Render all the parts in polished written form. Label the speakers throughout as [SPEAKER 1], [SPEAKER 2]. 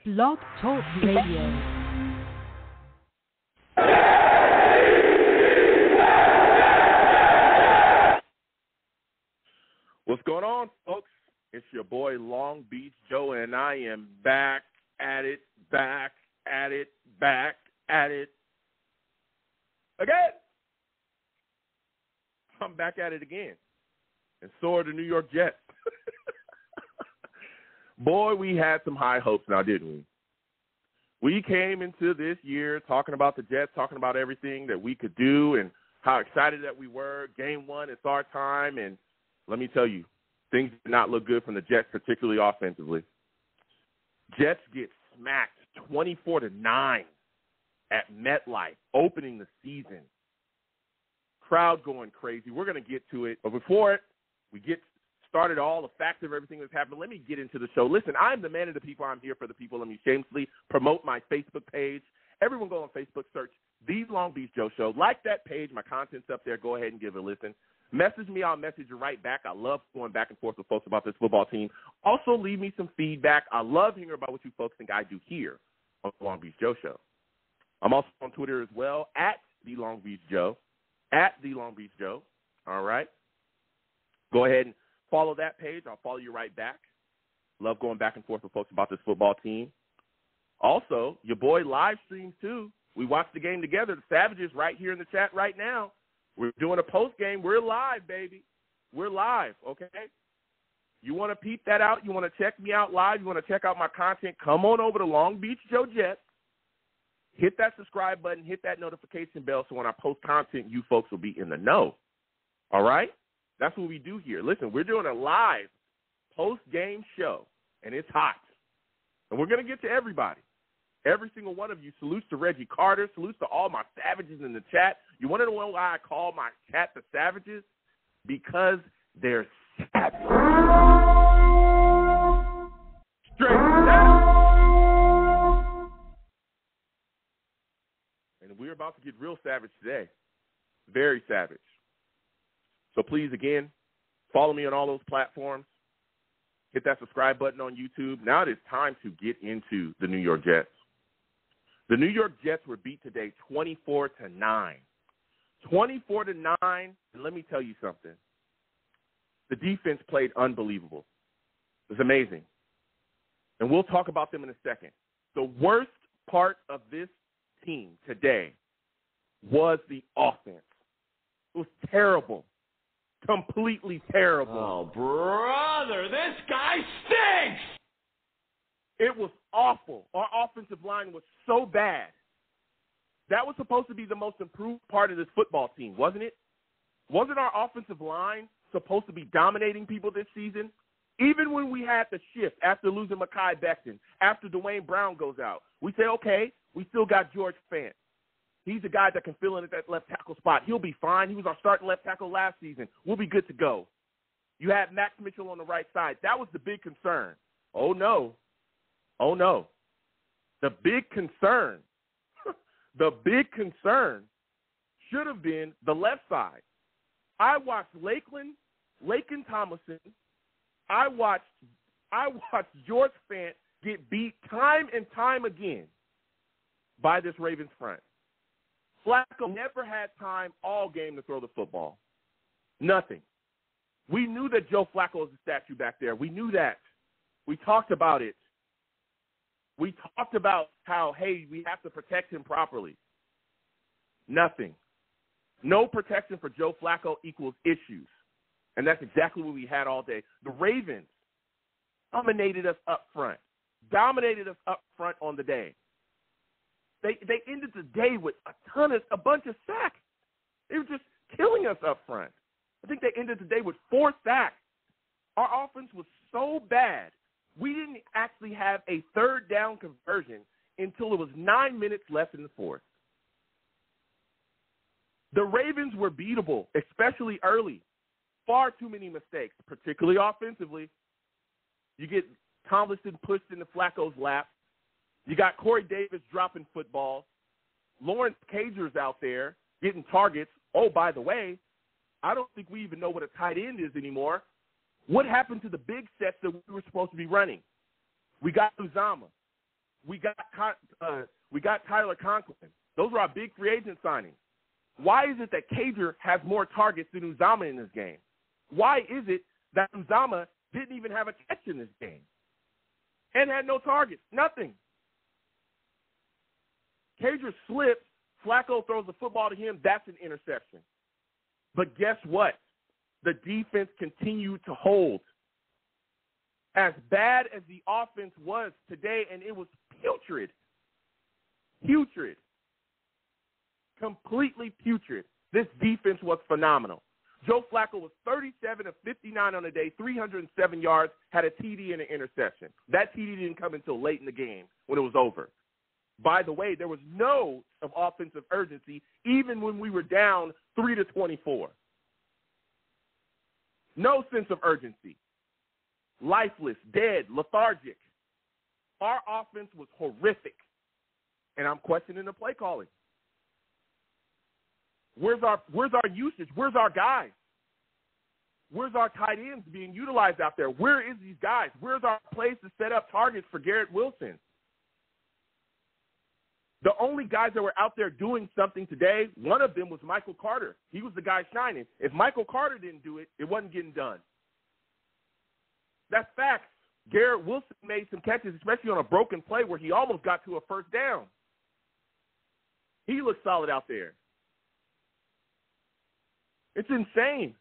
[SPEAKER 1] Blog Talk Radio.
[SPEAKER 2] What's going on, folks? It's your boy Long Beach Joe, and I am back at it again. I'm back at it again. And so are the New York Jets. Boy, we had some high hopes now, didn't we? We came into this year talking about the Jets, talking about everything that we could do and how excited that we were. Game one, it's our time, and let me tell you, things did not look good from the Jets, particularly offensively. Jets get smacked 24-9 at MetLife, opening the season. Crowd going crazy. We're going to get to it. But before we get started, all the facts of everything that's happened, let me get into the show. Listen, I'm the man of the people. I'm here for the people. Let me shamelessly promote my Facebook page. Everyone go on Facebook, search The Long Beach Joe Show. Like that page. My content's up there. Go ahead and give it a listen. Message me. I'll message you right back. I love going back and forth with folks about this football team. Also, leave me some feedback. I love hearing about what you folks think I do here on The Long Beach Joe Show. I'm also on Twitter as well, at The Long Beach Joe, at The Long Beach Joe. All right? Go ahead and follow that page. I'll follow you right back. Love going back and forth with folks about this football team. Also, your boy live streams too. We watched the game together. The Savages right here in the chat right now. We're doing a post game. We're live, baby. We're live, okay? You want to peep that out? You want to check me out live? You want to check out my content? Come on over to Long Beach Joe Jets. Hit that subscribe button. Hit that notification bell so when I post content, you folks will be in the know. All right? That's what we do here. Listen, we're doing a live post-game show, and it's hot. And we're going to get to everybody. Every single one of you. Salutes to Reggie Carter. Salutes to all my Savages in the chat. You want to know why I call my chat the Savages? Because they're savage. Straight savage. And we're about to get real savage today. Very savage. So please, again, follow me on all those platforms. Hit that subscribe button on YouTube. Now it is time to get into the New York Jets. The New York Jets were beat today 24-9. 24-9, and let me tell you something. The defense played unbelievable. It was amazing. And we'll talk about them in a second. The worst part of this team today was the offense. It was terrible. Completely terrible.
[SPEAKER 3] Oh, brother, this guy stinks!
[SPEAKER 2] It was awful. Our offensive line was so bad. That was supposed to be the most improved part of this football team, wasn't it? Wasn't our offensive line supposed to be dominating people this season? Even when we had the shift after losing Mekhi Becton, after Dwayne Brown goes out, we say, okay, we still got George Fant. He's a guy that can fill in at that left tackle spot. He'll be fine. He was our starting left tackle last season. We'll be good to go. You had Max Mitchell on the right side. That was the big concern. Oh, no. Oh, no. The big concern, should have been the left side. I watched Laken Tomlinson. I watched George Fant get beat time and time again by this Ravens front. Flacco never had time all game to throw the football. Nothing. We knew that Joe Flacco was a statue back there. We knew that. We talked about it. We talked about how, hey, we have to protect him properly. Nothing. No protection for Joe Flacco equals issues. And that's exactly what we had all day. The Ravens dominated us up front. On the day. They ended the day with a bunch of sacks. They were just killing us up front. I think they ended the day with 4 sacks. Our offense was so bad, we didn't actually have a third down conversion until it was 9 minutes left in the fourth. The Ravens were beatable, especially early. Far too many mistakes, particularly offensively. You get Tomlinson pushed into Flacco's lap. You got Corey Davis dropping footballs. Lawrence Cager's out there getting targets. Oh, by the way, I don't think we even know what a tight end is anymore. What happened to the big sets that we were supposed to be running? We got Uzama. we got Tyler Conklin. Those were our big free agent signings. Why is it that Cager has more targets than Uzama in this game? Why is it that Uzama didn't even have a catch in this game and had no targets? Nothing. Cager slips. Flacco throws the football to him. That's an interception. But guess what? The defense continued to hold. As bad as the offense was today, and it was putrid, completely putrid, this defense was phenomenal. Joe Flacco was 37 of 59 on the day, 307 yards, had a TD and an interception. That TD didn't come until late in the game when it was over. By the way, there was no of offensive urgency, even when we were down 3-24. No sense of urgency. Lifeless, dead, lethargic. Our offense was horrific, and I'm questioning the play calling. Where's our usage? Where's our guys? Where's our tight ends being utilized out there? Where is these guys? Where's our place to set up targets for Garrett Wilson? The only guys that were out there doing something today, one of them was Michael Carter. He was the guy shining. If Michael Carter didn't do it, it wasn't getting done. That's facts. Garrett Wilson made some catches, especially on a broken play where he almost got to a first down. He looked solid out there. It's insane.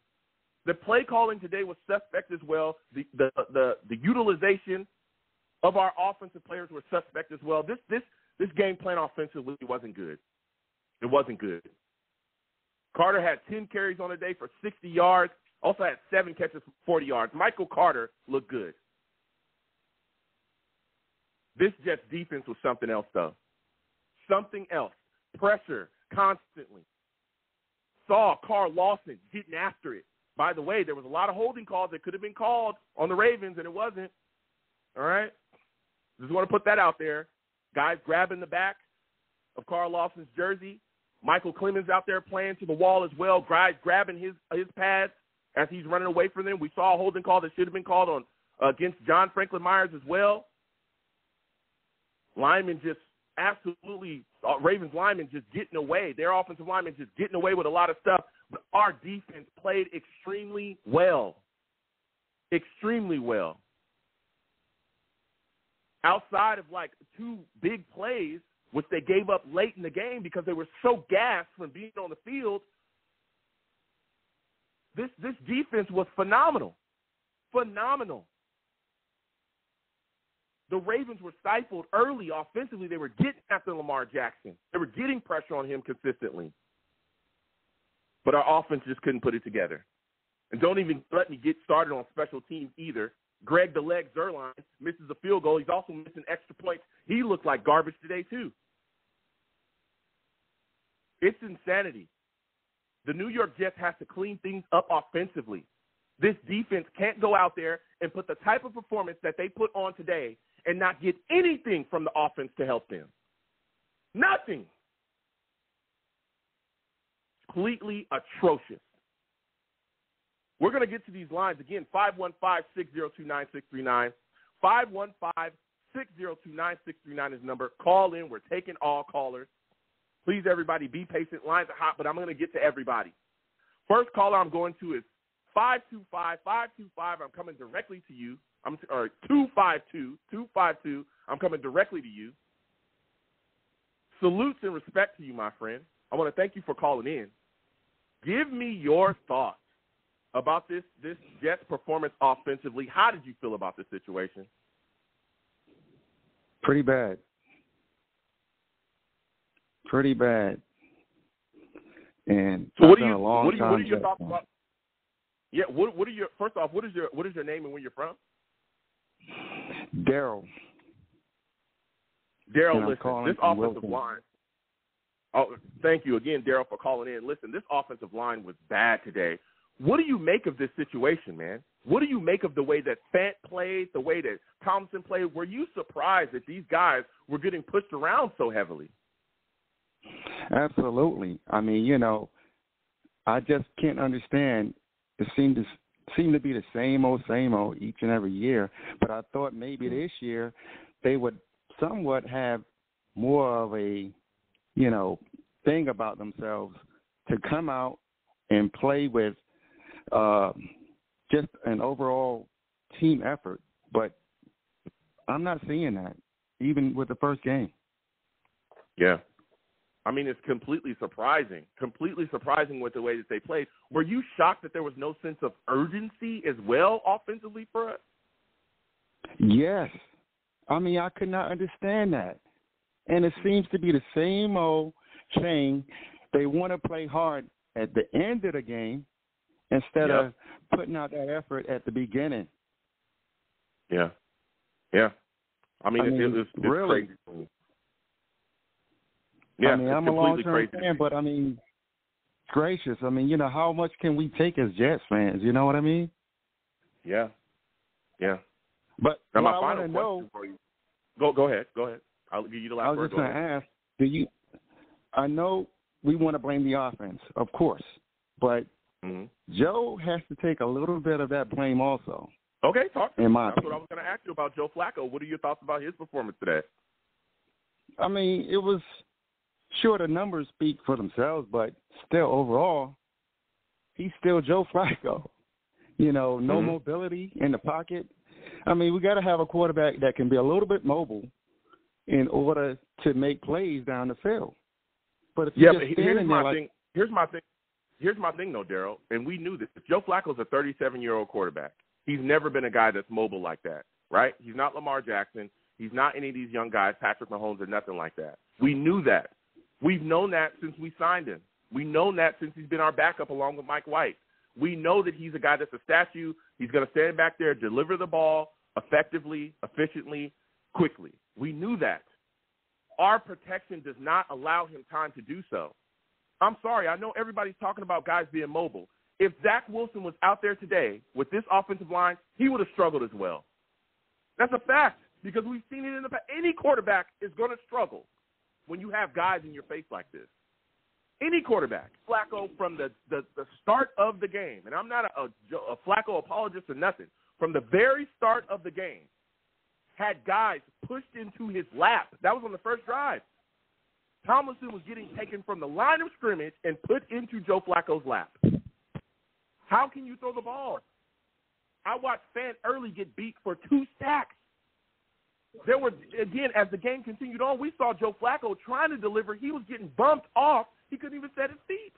[SPEAKER 2] The play calling today was suspect as well. The utilization of our offensive players were suspect as well. This game plan offensively wasn't good. It wasn't good. Carter had 10 carries on the day for 60 yards. Also had 7 catches for 40 yards. Michael Carter looked good. This Jets defense was something else, though. Something else. Pressure constantly. Saw Carl Lawson getting after it. By the way, there was a lot of holding calls that could have been called on the Ravens, and it wasn't. All right? Just want to put that out there. Guys grabbing the back of Carl Lawson's jersey. Michael Clemens out there playing to the wall as well. Guys grabbing his pads as he's running away from them. We saw a holding call that should have been called on against John Franklin Myers as well. Linemen just absolutely, Ravens linemen just getting away. Their offensive linemen just getting away with a lot of stuff. But our defense played extremely well. Extremely well. Outside of like 2 big plays, which they gave up late in the game because they were so gassed from being on the field, this defense was phenomenal. Phenomenal. The Ravens were stifled early offensively. They were getting after Lamar Jackson. They were getting pressure on him consistently. But our offense just couldn't put it together. And don't even let me get started on special teams either. Greg the Leg Zerline misses a field goal. He's also missing extra points. He looked like garbage today too. It's insanity. The New York Jets have to clean things up offensively. This defense can't go out there and put the type of performance that they put on today and not get anything from the offense to help them. Nothing. Completely atrocious. We're going to get to these lines again. 515-602-9639. 515-602-9639 is the number. Call in. We're taking all callers. Please, everybody, be patient. Lines are hot, but I'm going to get to everybody. First caller I'm going to is 525. 525. I'm coming directly to you. 252. 252. I'm coming directly to you. Salutes and respect to you, my friend. I want to thank you for calling in. Give me your thoughts about this Jets performance offensively. How did you feel about this situation?
[SPEAKER 4] Pretty bad. Pretty bad. And
[SPEAKER 2] so what are your thoughts about? Yeah, what are your first off? What is your name and where you're from?
[SPEAKER 4] Daryl.
[SPEAKER 2] Daryl, listen. This offensive line. Oh, thank you again, Daryl, for calling in. Listen, this offensive line was bad today. What do you make of this situation, man? What do you make of the way that Fant played, the way that Thompson played? Were you surprised that these guys were getting pushed around so heavily?
[SPEAKER 4] Absolutely. I mean, I just can't understand. It seemed to be the same old each and every year. But I thought maybe this year they would somewhat have more of a, you know, thing about themselves to come out and play with just an overall team effort. But I'm not seeing that, even with the first game.
[SPEAKER 2] Yeah. I mean, it's completely surprising with the way that they played. Were you shocked that there was no sense of urgency as well offensively for us?
[SPEAKER 4] Yes. I mean, I could not understand that. And it seems to be the same old thing. They want to play hard at the end of the game instead of putting out that effort at the beginning.
[SPEAKER 2] Yeah. Yeah. I mean it's
[SPEAKER 4] really
[SPEAKER 2] crazy. Yeah,
[SPEAKER 4] I mean, I'm a long-term
[SPEAKER 2] crazy.
[SPEAKER 4] fan, but I mean, gracious. I mean, you know, how much can we take as Jets fans? You know what I mean?
[SPEAKER 2] Yeah. Yeah.
[SPEAKER 4] But
[SPEAKER 2] now
[SPEAKER 4] what
[SPEAKER 2] my
[SPEAKER 4] I
[SPEAKER 2] final
[SPEAKER 4] want to
[SPEAKER 2] question
[SPEAKER 4] know.
[SPEAKER 2] for you. Go ahead. I'll give you the last word.
[SPEAKER 4] I was just going to ask, I know we want to blame the offense, of course, but Joe has to take a little bit of that blame also.
[SPEAKER 2] Okay, talk to me. That's
[SPEAKER 4] opinion.
[SPEAKER 2] what I was going to ask you about Joe Flacco. What are your thoughts about his performance today?
[SPEAKER 4] I mean, it was sure the numbers speak for themselves, but still overall, he's still Joe Flacco. You know, no mobility in the pocket. I mean, we got to have a quarterback that can be a little bit mobile in order to make plays down the field. But if you're just standing there
[SPEAKER 2] here's my thing, though, Daryl, and we knew this. Joe Flacco's a 37-year-old quarterback. He's never been a guy that's mobile like that, right? He's not Lamar Jackson. He's not any of these young guys, Patrick Mahomes or nothing like that. We knew that. We've known that since we signed him. We've known that since he's been our backup along with Mike White. We know that he's a guy that's a statue. He's going to stand back there, deliver the ball effectively, efficiently, quickly. We knew that. Our protection does not allow him time to do so. I'm sorry. I know everybody's talking about guys being mobile. If Zach Wilson was out there today with this offensive line, he would have struggled as well. That's a fact because we've seen it in the past. Any quarterback is going to struggle when you have guys in your face like this. Any quarterback. Flacco from the start of the game, and I'm not a Flacco apologist or nothing, from the very start of the game, had guys pushed into his lap. That was on the first drive. Tomlinson was getting taken from the line of scrimmage and put into Joe Flacco's lap. How can you throw the ball? I watched Fan Early get beat for 2 sacks. There were, again, as the game continued on, we saw Joe Flacco trying to deliver. He was getting bumped off. He couldn't even set his feet.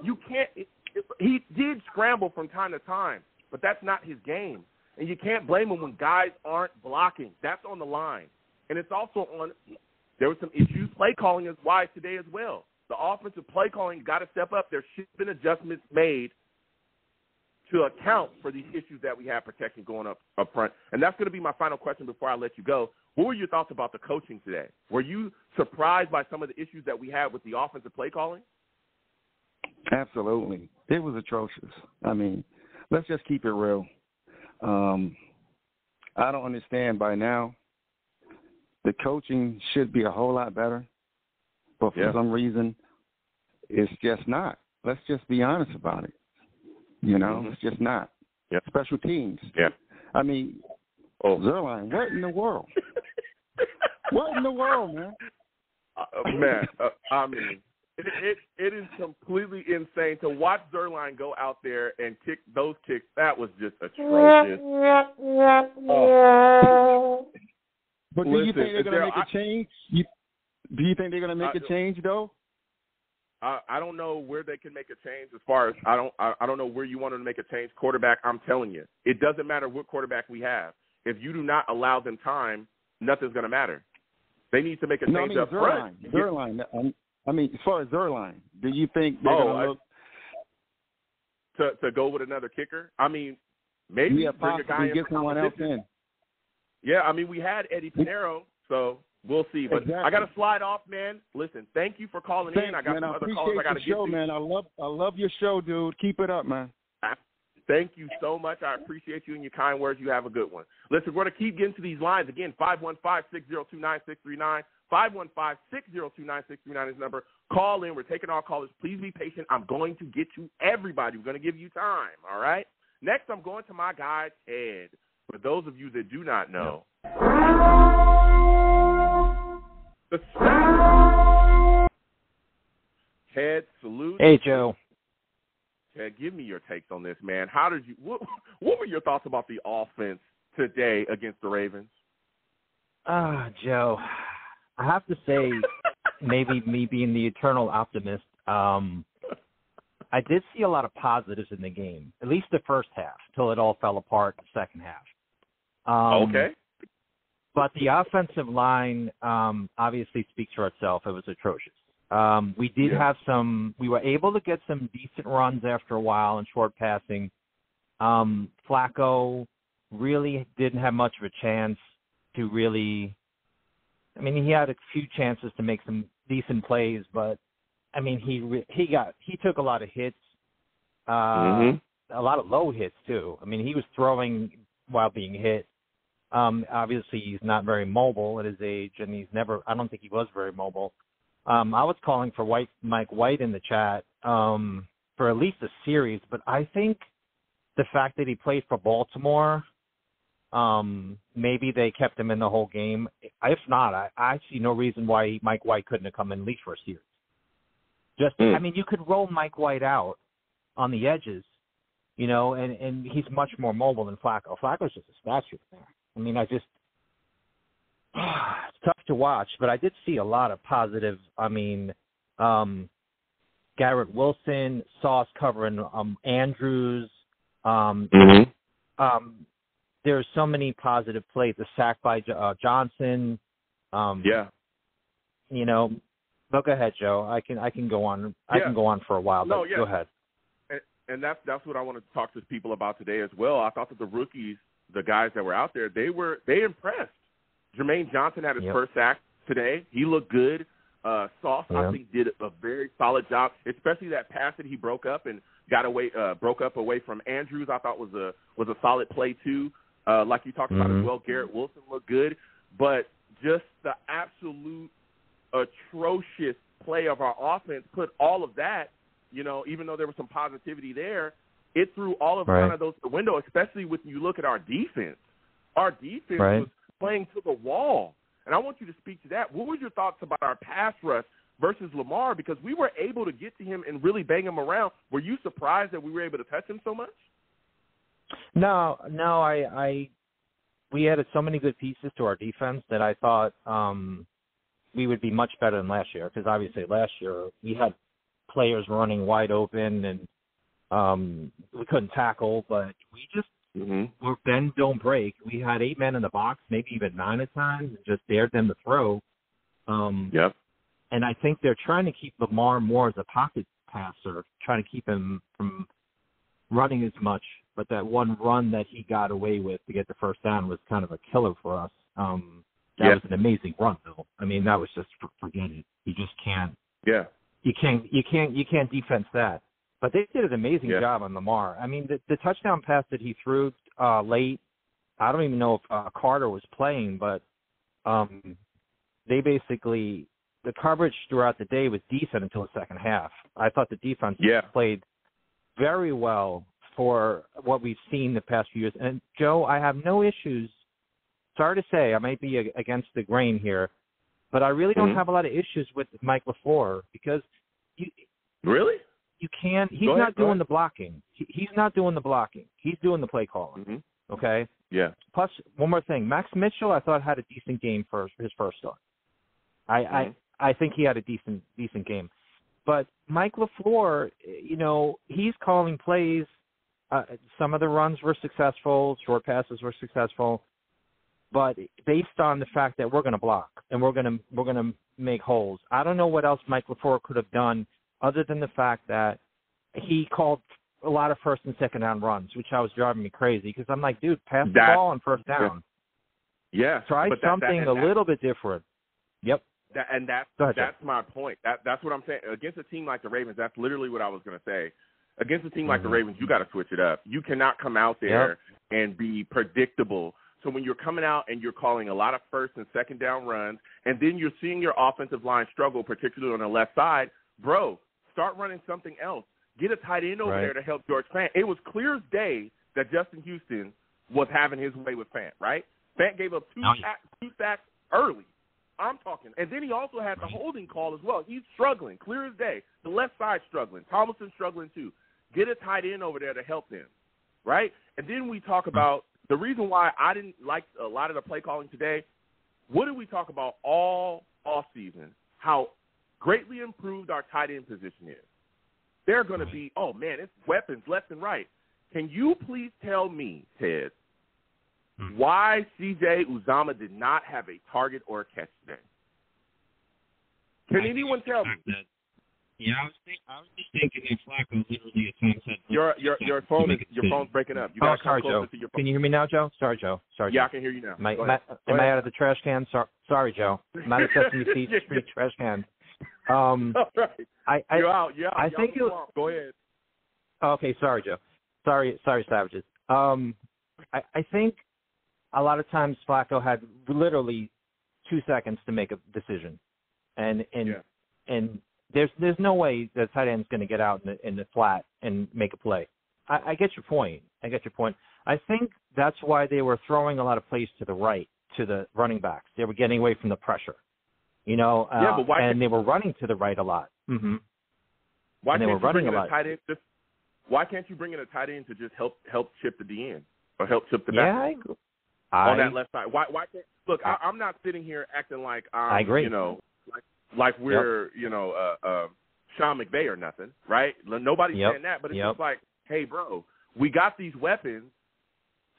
[SPEAKER 2] You can't – he did scramble from time to time, but that's not his game. And you can't blame him when guys aren't blocking. That's on the line. And it's also on – there were some issues play calling is wise today as well. The offensive play calling got to step up. There should have been adjustments made to account for these issues that we have protection going up front. And that's going to be my final question before I let you go. What were your thoughts about the coaching today? Were you surprised by some of the issues that we had with the offensive play calling?
[SPEAKER 4] Absolutely. It was atrocious. I mean, let's just keep it real. I don't understand by now. The coaching should be a whole lot better, but for some reason, it's just not. Let's just be honest about it. You know, it's just not.
[SPEAKER 2] Yep.
[SPEAKER 4] Special teams.
[SPEAKER 2] Yeah.
[SPEAKER 4] I mean, Zerline, what in the world? What in the world, man?
[SPEAKER 2] I mean, it is completely insane to watch Zerline go out there and kick those kicks. That was just atrocious.
[SPEAKER 4] But do you think they're going to make a change? Do you think they're going to make a change, though?
[SPEAKER 2] I don't know where they can make a change as far as I don't know where you want them to make a change. Quarterback, I'm telling you, it doesn't matter what quarterback we have. If you do not allow them time, nothing's going to matter. They need to make a change up front.
[SPEAKER 4] Zerline. I mean, as far as Zerline, do you think they're going to look
[SPEAKER 2] to go with another kicker? I mean, maybe bring a guy in
[SPEAKER 4] get someone else in.
[SPEAKER 2] Yeah, I mean, we had Eddie Pinheiro, so we'll see. But exactly. I got to slide off, man. Listen, thank you for calling in. I got some other calls I got to get to.
[SPEAKER 4] Man. I love your show, dude. Keep it up, man.
[SPEAKER 2] Thank you so much. I appreciate you and your kind words. You have a good one. Listen, we're going to keep getting to these lines. Again, 515-602-9639. 515-602-9639 is the number. Call in. We're taking all callers. Please be patient. I'm going to get to everybody. We're going to give you time, all right? Next, I'm going to my guy, Ted. For those of you that do not know,
[SPEAKER 5] Hey, Joe.
[SPEAKER 2] Yeah, give me your takes on this, man. How did you? What were your thoughts about the offense today against the Ravens?
[SPEAKER 5] Joe, I have to say, maybe me being the eternal optimist, I did see a lot of positives in the game, at least the first half, till it all fell apart in the second half.
[SPEAKER 2] Okay.
[SPEAKER 5] But the offensive line obviously speaks for itself. It was atrocious. We did have we were able to get some decent runs after a while in short passing. Flacco really didn't have much of a chance to really, I mean, he had a few chances to make some decent plays, but I mean, he took a lot of hits, a lot of low hits too. I mean, he was throwing while being hit. Obviously he's not very mobile at his age, and I don't think he was very mobile. I was calling for Mike White in the chat for at least a series, but I think the fact that he played for Baltimore, maybe they kept him in the whole game. If not, I see no reason why Mike White couldn't have come in at least for a series. I mean, you could roll Mike White out on the edges, you know, and he's much more mobile than Flacco. Flacco's just a statue there. I mean, it's tough to watch, but I did see a lot of positive. I mean, Garrett Wilson, Sauce covering Andrews. There's so many positive plays. The sack by Johnson. You know, but go ahead, Joe. I can go on. I can go on for a while. But go ahead.
[SPEAKER 2] And that's what I wanted to talk to people about today as well. I thought that the rookies, the guys that were out there, they impressed. Jermaine Johnson had his first sack today. He looked good. Sauce, I think, did a very solid job, especially that pass that he broke up away from Andrews. I thought was a solid play too. Like you talked about as well, Garrett Wilson looked good, but just the absolute atrocious play of our offense put all of that, you know, even though there was some positivity there, it threw all of kind of those to the window, especially when you look at our defense. Our defense was playing to the wall. And I want you to speak to that. What were your thoughts about our pass rush versus Lamar? Because we were able to get to him and really bang him around. Were you surprised that we were able to touch him so much?
[SPEAKER 5] No, we added so many good pieces to our defense that I thought we would be much better than last year, because obviously last year we had players running wide open and we couldn't tackle, but we just were bend, don't break. We had 8 men in the box, maybe even 9 at times, and just dared them to throw. And I think they're trying to keep Lamar more as a pocket passer, trying to keep him from running as much. But that one run that he got away with to get the first down was kind of a killer for us. That was an amazing run, though. I mean, that was just forget it. You just can't. Yeah. You can't defense that. But they did an amazing job on Lamar. I mean, the touchdown pass that he threw late, I don't even know if Carter was playing, but they basically, the coverage throughout the day was decent until the second half. I thought the defense played very well for what we've seen the past few years. And, Joe, I have no issues. Sorry to say, I might be against the grain here, but I really don't have a lot of issues with Mike LaFleur, because you can't. He's not doing the blocking. He's not doing the blocking. He's doing the play calling. Okay. Yeah. Plus, one more thing. Max Mitchell, I thought, had a decent game for his first start. I think he had a decent game. But Mike LaFleur, you know, he's calling plays. Some of the runs were successful. Short passes were successful. But based on the fact that we're going to block and we're going to make holes, I don't know what else Mike LaFleur could have done other than the fact that he called a lot of first and second down runs, which I was driving me crazy, because I'm like, dude, pass the ball on first down. Yeah. Try something a little bit different. Yep.
[SPEAKER 2] That's my point. That's what I'm saying. Against a team like the Ravens, that's literally what I was going to say. Against a team like the Ravens, you got to switch it up. You cannot come out there and be predictable. So when you're coming out and you're calling a lot of first and second down runs, and then you're seeing your offensive line struggle, particularly on the left side, bro, start running something else. Get a tight end over there to help George Fant. It was clear as day that Justin Houston was having his way with Fant, right? Fant gave up two sacks early. I'm talking. And then he also had the holding call as well. He's struggling, clear as day. The left side struggling. Tomlinson's struggling too. Get a tight end over there to help them, right? And then we talk about the reason why I didn't like a lot of the play calling today. What did we talk about all offseason? How greatly improved our tight end position is. They're going to be, oh, man, it's weapons left and right. Can you please tell me, Ted, why C.J. Uzomah did not have a target or a catch today? Can anyone tell me?
[SPEAKER 5] Yeah, I was just thinking that Flacco literally at times said.
[SPEAKER 2] Your phone's breaking up. You gotta come closer to your phone.
[SPEAKER 5] Can you hear me now, Joe? Sorry, Joe.
[SPEAKER 2] Yeah, I can hear you now.
[SPEAKER 5] Am I out of the trash can? Sorry, Joe. I'm out of Sesame Street trash can.
[SPEAKER 2] All right. You're out.
[SPEAKER 5] I think it.
[SPEAKER 2] Go ahead.
[SPEAKER 5] Okay, sorry, Joe. Sorry, Savages. I think a lot of times Flacco had literally 2 seconds to make a decision, and there's no way the tight end's going to get out in the flat and make a play. I get your point. I think that's why they were throwing a lot of plays to the right, to the running backs. They were getting away from the pressure,
[SPEAKER 2] but why
[SPEAKER 5] and they were running to the right a lot. Mm-hmm.
[SPEAKER 2] Why
[SPEAKER 5] and they
[SPEAKER 2] can't
[SPEAKER 5] were
[SPEAKER 2] you bring
[SPEAKER 5] running
[SPEAKER 2] in
[SPEAKER 5] a lot.
[SPEAKER 2] tight end? Why can't you bring in a tight end to just help chip the D end or help chip the back?
[SPEAKER 5] Yeah,
[SPEAKER 2] on that left side. Why can't look? I'm not sitting here acting like
[SPEAKER 5] I agree.
[SPEAKER 2] Like we're Sean McVay or nothing, right? Nobody's saying that, but it's just like, hey, bro, we got these weapons.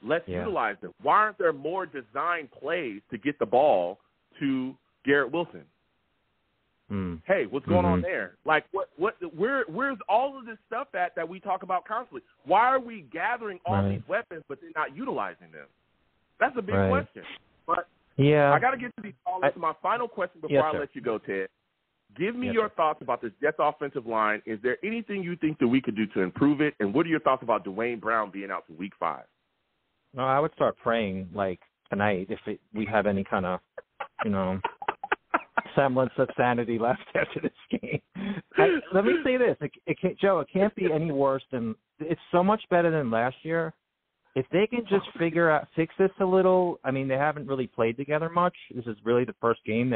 [SPEAKER 2] Let's utilize them. Why aren't there more designed plays to get the ball to Garrett Wilson? Hey, what's going on there? Like, where's all of this stuff that we talk about constantly? Why are we gathering all these weapons but then not utilizing them? That's a big question. But I got to get to these callers. My final question before I let you go, Ted. Give me your thoughts about this Jets offensive line. Is there anything you think that we could do to improve it? And what are your thoughts about Dwayne Brown being out to Week 5?
[SPEAKER 5] No, I would start praying like tonight if we have any kind of, semblance of sanity left after this game. Let me say this, Joe. It can't be any worse than. It's so much better than last year. If they can just fix this a little. I mean, they haven't really played together much. This is really the first game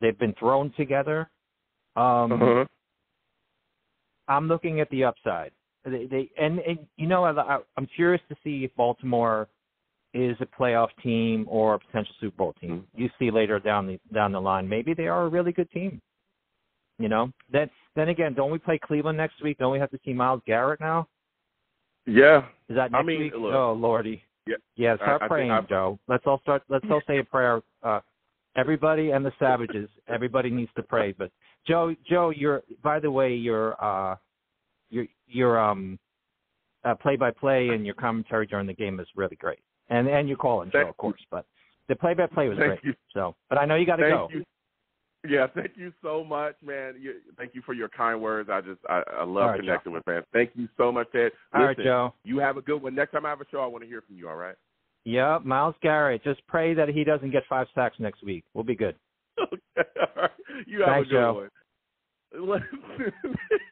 [SPEAKER 5] they've been thrown together. I'm looking at the upside. I'm curious to see if Baltimore is a playoff team or a potential Super Bowl team. You see later down the line, maybe they are a really good team. Then again, don't we play Cleveland next week? Don't we have to see Myles Garrett now?
[SPEAKER 2] Yeah.
[SPEAKER 5] Is that next week?
[SPEAKER 2] Look,
[SPEAKER 5] oh Lordy. Yeah. Start praying, Joe. Let's all say a prayer. Everybody and the Savages. Everybody needs to pray. But Joe, by the way, your play-by-play and your commentary during the game is really great. And your calling, Joe, of course. But the play-by-play was great. So, but I know you got to go.
[SPEAKER 2] Yeah, thank you so much, man. Thank you for your kind words. I love connecting with fans. Thank you so much, Ted.
[SPEAKER 5] All right, Joe.
[SPEAKER 2] You have a good one. Next time I have a show, I want to hear from you, all right?
[SPEAKER 5] Yeah, Myles Garrett. Just pray that he doesn't get 5 sacks next week. We'll be good.
[SPEAKER 2] Okay, all right. You have
[SPEAKER 5] Thanks,
[SPEAKER 2] a good
[SPEAKER 5] Joe.
[SPEAKER 2] one.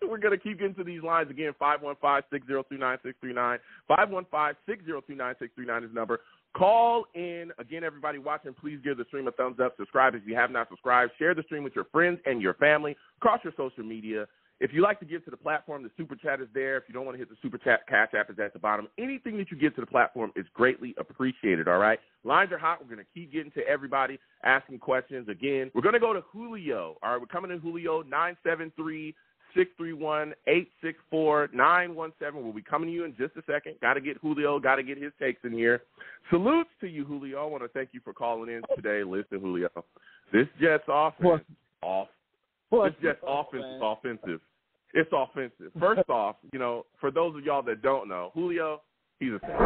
[SPEAKER 2] We're going to keep getting to these lines again. 515-602-9639. 515-602-9639 is the number. Call in. Again, everybody watching, please give the stream a thumbs up. Subscribe if you have not subscribed. Share the stream with your friends and your family across your social media. If you like to give to the platform, the Super Chat is there. If you don't want to hit the Super Chat, Cash App is at the bottom. Anything that you give to the platform is greatly appreciated, all right? Lines are hot. We're going to keep getting to everybody, asking questions. Again, we're going to go to Julio. All right, we're coming to Julio, 973-631-864-917. We'll be coming to you in just a second. Got to get Julio, got to get his takes in here. Salutes to you, Julio. I want to thank you for calling in today. Listen, Julio, this Jets offense This Jets offense is offensive. It's offensive. First off, for those of y'all that don't know, Julio, he's a fan. All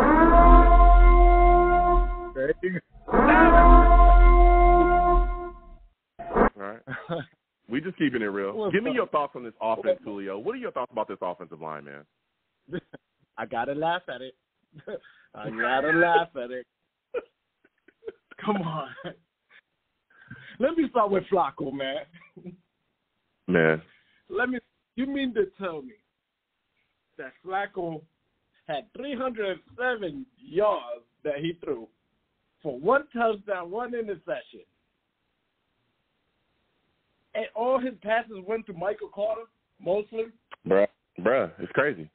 [SPEAKER 2] right. We just keeping it real. Give me your thoughts on this offense, Julio. What are your thoughts about this offensive line, man?
[SPEAKER 6] I got to laugh at it. Come on. Let me start with Flacco, man. You mean to tell me that Flacco had 307 yards that he threw for 1 touchdown, 1 interception, And all his passes went to Michael Carter, mostly.
[SPEAKER 2] Bruh, it's crazy.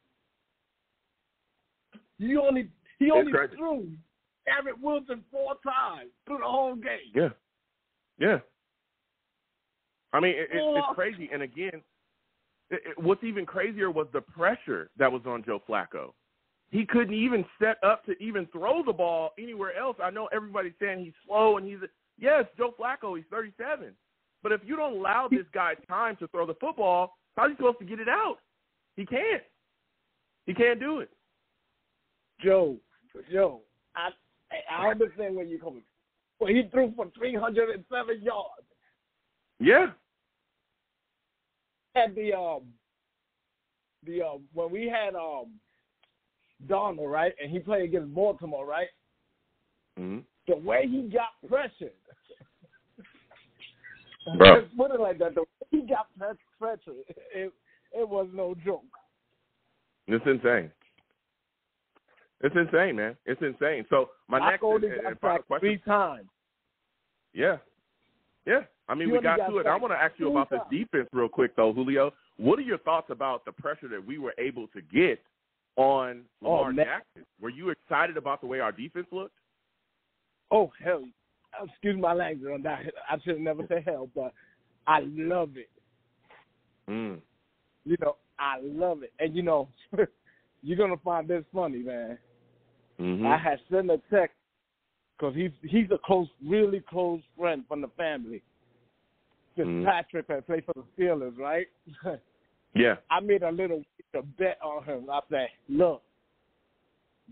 [SPEAKER 6] He only
[SPEAKER 2] crazy.
[SPEAKER 6] threw Garrett Wilson 4 times through the whole game.
[SPEAKER 2] Yeah. I mean, it's crazy. And again, what's even crazier was the pressure that was on Joe Flacco. He couldn't even set up to even throw the ball anywhere else. I know everybody's saying he's slow, and yes, Joe Flacco, he's 37. But if you don't allow this guy time to throw the football, how's he supposed to get it out? He can't. He can't do it.
[SPEAKER 6] Joe, I understand where you're coming from. Well, he threw for 307 yards.
[SPEAKER 2] Yeah.
[SPEAKER 6] And when we had Donald, right, and he played against Baltimore, right?
[SPEAKER 2] Mm-hmm.
[SPEAKER 6] The way he got pressured,
[SPEAKER 2] bro.
[SPEAKER 6] Let's put it like that. The way he got pressured, it was no joke.
[SPEAKER 2] It's insane. It's insane, man. It's insane. So my next
[SPEAKER 6] only
[SPEAKER 2] final question.
[SPEAKER 6] 3 times.
[SPEAKER 2] Yeah. I mean, we got to it. I want to ask you about this defense real quick, though, Julio. What are your thoughts about the pressure that we were able to get on Lamar Jackson? Were you excited about the way our defense looked?
[SPEAKER 6] Oh, hell. Excuse my language on that. I should have never said hell, but I love it.
[SPEAKER 2] Mm.
[SPEAKER 6] You know, I love it. And, you know, you're going to find this funny, man.
[SPEAKER 2] Mm-hmm.
[SPEAKER 6] I had sent a text because he's a really close friend from the family. Patrick that played for the Steelers, right?
[SPEAKER 2] Yeah.
[SPEAKER 6] I made a little bet on him. I said, look,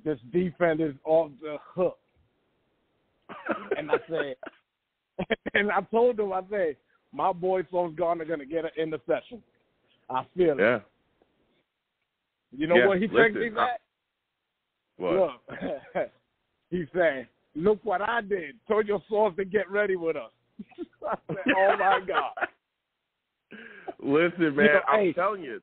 [SPEAKER 6] this defense is off the hook. And I said, and I told him, I said, my boy Sauce Gardner going to get an interception. I feel it. You know what he texted me back?
[SPEAKER 2] What?
[SPEAKER 6] Look, he said, look what I did. Told your Sauce to get ready with us. I said, oh, my God.
[SPEAKER 2] Listen, man, I'm telling you.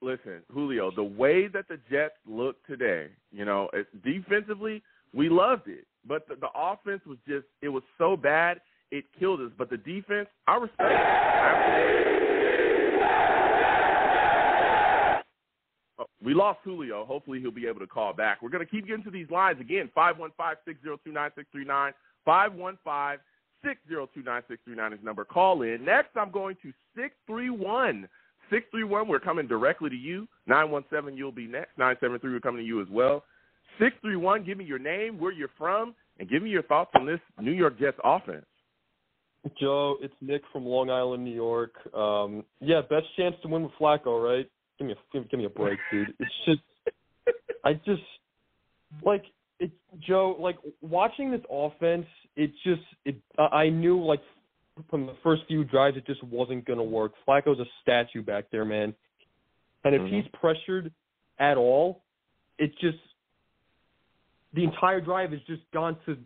[SPEAKER 2] Listen, Julio, the way that the Jets look today, you know, defensively, we loved it. But the offense was just, it was so bad, it killed us. But the defense, I respect it. We lost Julio. Hopefully he'll be able to call back. We're going to keep getting to these lines. Again, 515-602-9639, 515-602-9639 is number. Call in. Next, I'm going to 631. 631, we're coming directly to you. 917, you'll be next. 973, we're coming to you as well. 631, give me your name, where you're from, and give me your thoughts on this New York Jets offense.
[SPEAKER 7] Joe, it's Nick from Long Island, New York. Best chance to win with Flacco, right? Give me a break, dude. It's just, Joe, like, watching this offense, I knew, like, from the first few drives, it just wasn't going to work. Flacco's a statue back there, man. And if he's pressured at all, the entire drive has just gone to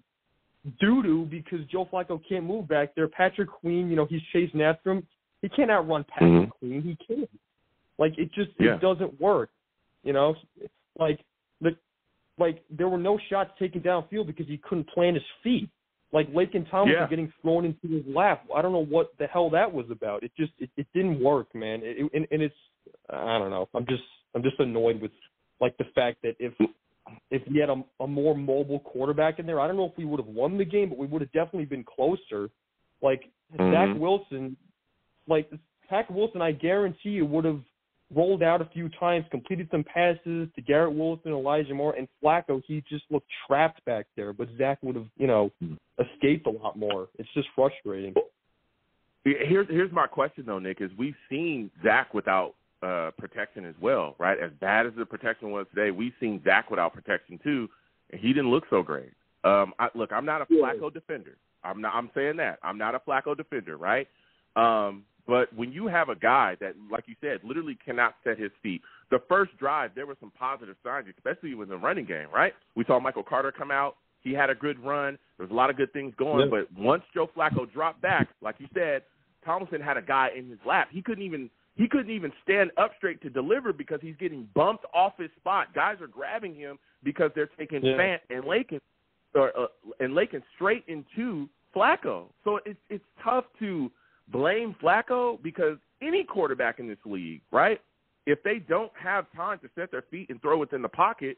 [SPEAKER 7] doo-doo because Joe Flacco can't move back there. Patrick Queen, you know, he's chasing after him. He can't outrun Patrick Queen. He can't. Like, it doesn't work, you know? There were no shots taken downfield because he couldn't plant his feet. Like, Lakin Tomlinson getting thrown into his lap. I don't know what the hell that was about. It didn't work, man. I don't know. I'm just annoyed with, like, the fact that if we had a more mobile quarterback in there, I don't know if we would have won the game, but we would have definitely been closer. Like, Zach Wilson, I guarantee you would have rolled out a few times, completed some passes to Garrett Wilson, Elijah Moore, and Flacco. He just looked trapped back there, but Zach would have, you know, escaped a lot more. It's just frustrating.
[SPEAKER 2] Here's my question, though, Nick, is we've seen Zach without protection as well, right? As bad as the protection was today, we've seen Zach without protection, too, and he didn't look so great. I'm not a Flacco defender. I'm saying that. I'm not a Flacco defender, right? But when you have a guy that, like you said, literally cannot set his feet, the first drive, there were some positive signs, especially with the running game, right? We saw Michael Carter come out. He had a good run. There was a lot of good things going. But once Joe Flacco dropped back, like you said, Tomlinson had a guy in his lap. He couldn't even stand up straight to deliver because he's getting bumped off his spot. Guys are grabbing him because they're taking Fant and Lakin straight into Flacco. So it's tough to blame Flacco because any quarterback in this league, right, if they don't have time to set their feet and throw within the pocket,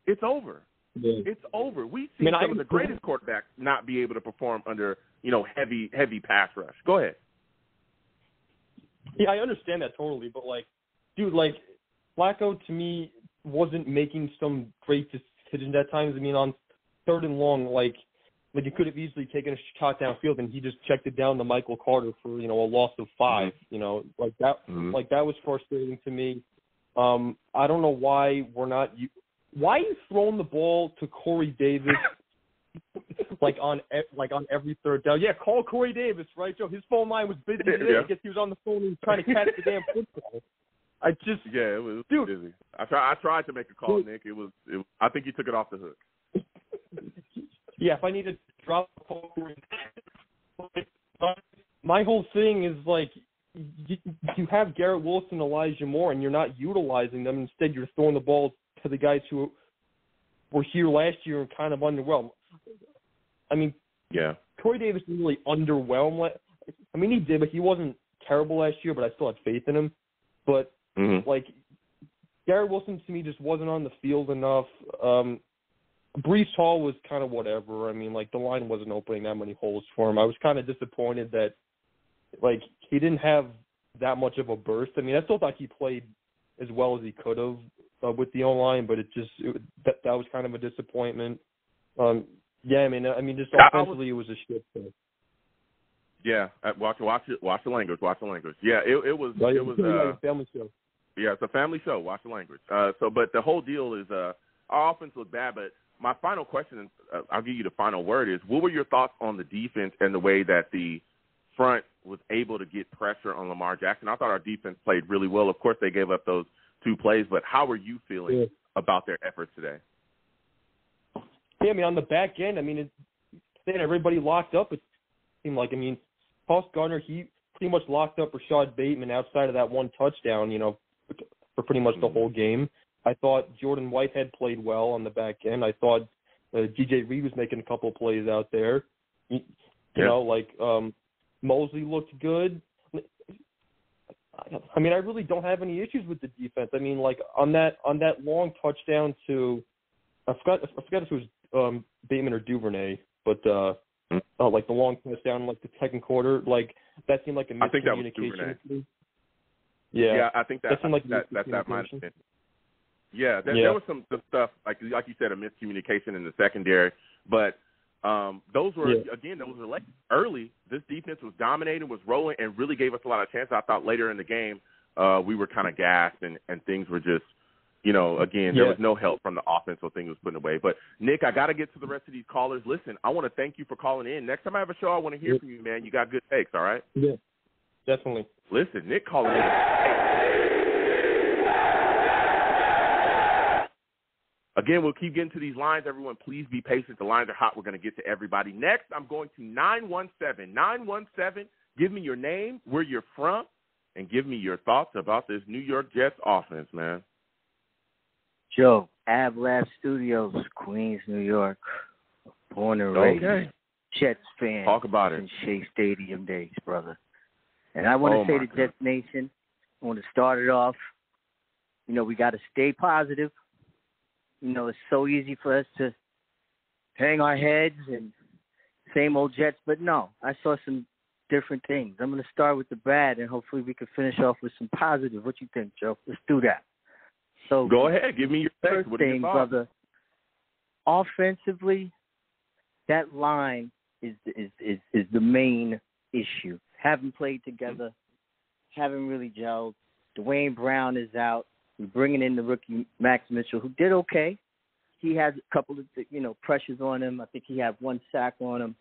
[SPEAKER 2] it's over. Yeah. It's over. We've seen some of the greatest quarterbacks not be able to perform under, heavy pass rush. Go ahead.
[SPEAKER 7] Yeah, I understand that totally, but, dude, Flacco, to me, wasn't making some great decisions at times. I mean, on 3rd and long, you could have easily taken a shot downfield, and he just checked it down to Michael Carter for, a loss of 5.
[SPEAKER 2] Mm-hmm.
[SPEAKER 7] That
[SPEAKER 2] mm-hmm.
[SPEAKER 7] That was frustrating to me. I don't know why we're not why are you throwing the ball to Corey Davis on every 3rd down? Yeah, call Corey Davis, right, Joe? His phone line was busy today. I guess he was on the phone and trying to catch the damn football.
[SPEAKER 2] It was busy. I tried to make a call, Nick. It was. I think you took it off the hook.
[SPEAKER 7] Yeah, if I need to drop a call, my whole thing is you have Garrett Wilson, Elijah Moore, and you're not utilizing them. Instead, you're throwing the ball to the guys who were here last year and kind of underwhelmed. I mean,
[SPEAKER 2] yeah,
[SPEAKER 7] Corey Davis didn't really underwhelm. I mean, he did, but he wasn't terrible last year. But I still had faith in him. But Garrett Wilson to me just wasn't on the field enough. Breece Hall was kind of whatever. I mean, the line wasn't opening that many holes for him. I was kind of disappointed that, he didn't have that much of a burst. I mean, I still thought he played as well as he could have with the O-line, but that was kind of a disappointment. Yeah, I mean, just offensively, it was a shit show.
[SPEAKER 2] Yeah, watch the language. Yeah, it was
[SPEAKER 7] a family show.
[SPEAKER 2] Yeah, it's a family show. Watch the language. But the whole deal is our offense looked bad. But my final question, I'll give you the final word, is what were your thoughts on the defense and the way that the front was able to get pressure on Lamar Jackson? I thought our defense played really well. Of course, they gave up those 2 plays, but how were you feeling about their efforts today?
[SPEAKER 7] Yeah, I mean, on the back end, they had everybody locked up. It seemed like, Sauce Gardner, he pretty much locked up Rashad Bateman outside of that 1 touchdown, for pretty much the whole game. I thought Jordan Whitehead played well on the back end. I thought DJ Reed was making a couple of plays out there. Mosley looked good. I really don't have any issues with the defense. On that long touchdown to, I forgot if it was Bateman or Duvernay, but the long touchdown, the second quarter, that seemed like a miscommunication.
[SPEAKER 2] I think that was Duvernay.
[SPEAKER 7] Yeah,
[SPEAKER 2] I think that
[SPEAKER 7] seemed like
[SPEAKER 2] that might have been. Yeah, there was some stuff like you said, a miscommunication in the secondary, but those were late. Early. This defense was dominating, was rolling, and really gave us a lot of chances. I thought later in the game we were kind of gassed and things were just, there was no help from the offense, so things was put away. But, Nick, I got to get to the rest of these callers. Listen, I want to thank you for calling in. Next time I have a show, I want to hear from you, man. You got good takes, all right?
[SPEAKER 7] Yeah, definitely.
[SPEAKER 2] Listen, Nick calling in. Again, we'll keep getting to these lines. Everyone, please be patient. The lines are hot. We're going to get to everybody. Next, I'm going to 917. 917, give me your name, where you're from, and give me your thoughts about this New York Jets offense, man.
[SPEAKER 8] Joe, Ab Lab Studios, Queens, New York. Born and raised. Jets fan.
[SPEAKER 2] Talk about it.
[SPEAKER 8] Since Shea Stadium days, brother. And I want to say to Jets Nation, I want to start it off. We got to stay positive. It's so easy for us to hang our heads and same old Jets, but no, I saw some different things. I'm going to start with the bad, and hopefully we can finish off with some positive. What you think, Joe? Let's do that. So
[SPEAKER 2] go ahead, give me your
[SPEAKER 8] first thing, brother. Offensively, that line is the main issue. Haven't played together, haven't really gelled. Dwayne Brown is out. We're bringing in the rookie Max Mitchell, who did okay. He had a couple of pressures on him. I think he had 1 sack on him,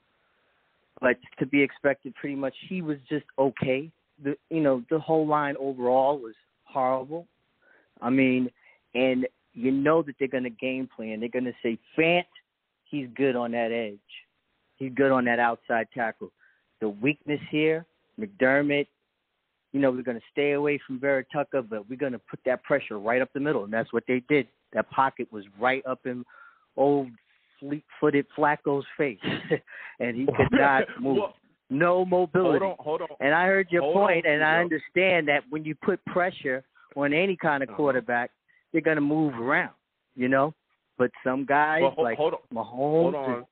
[SPEAKER 8] but to be expected, pretty much he was just okay. The whole line overall was horrible. And that they're going to game plan. They're going to say Fant, he's good on that edge. He's good on that outside tackle. The weakness here, McDermott. We're going to stay away from Vera Tucker, but we're going to put that pressure right up the middle, and that's what they did. That pocket was right up in old fleet-footed Flacco's face, and he could not move. No mobility.
[SPEAKER 2] Hold on.
[SPEAKER 8] And I heard your point, and I
[SPEAKER 2] Studio.
[SPEAKER 8] understand that when you put pressure on any kind of quarterback, they're going to move around, you know? But some guys like Mahomes.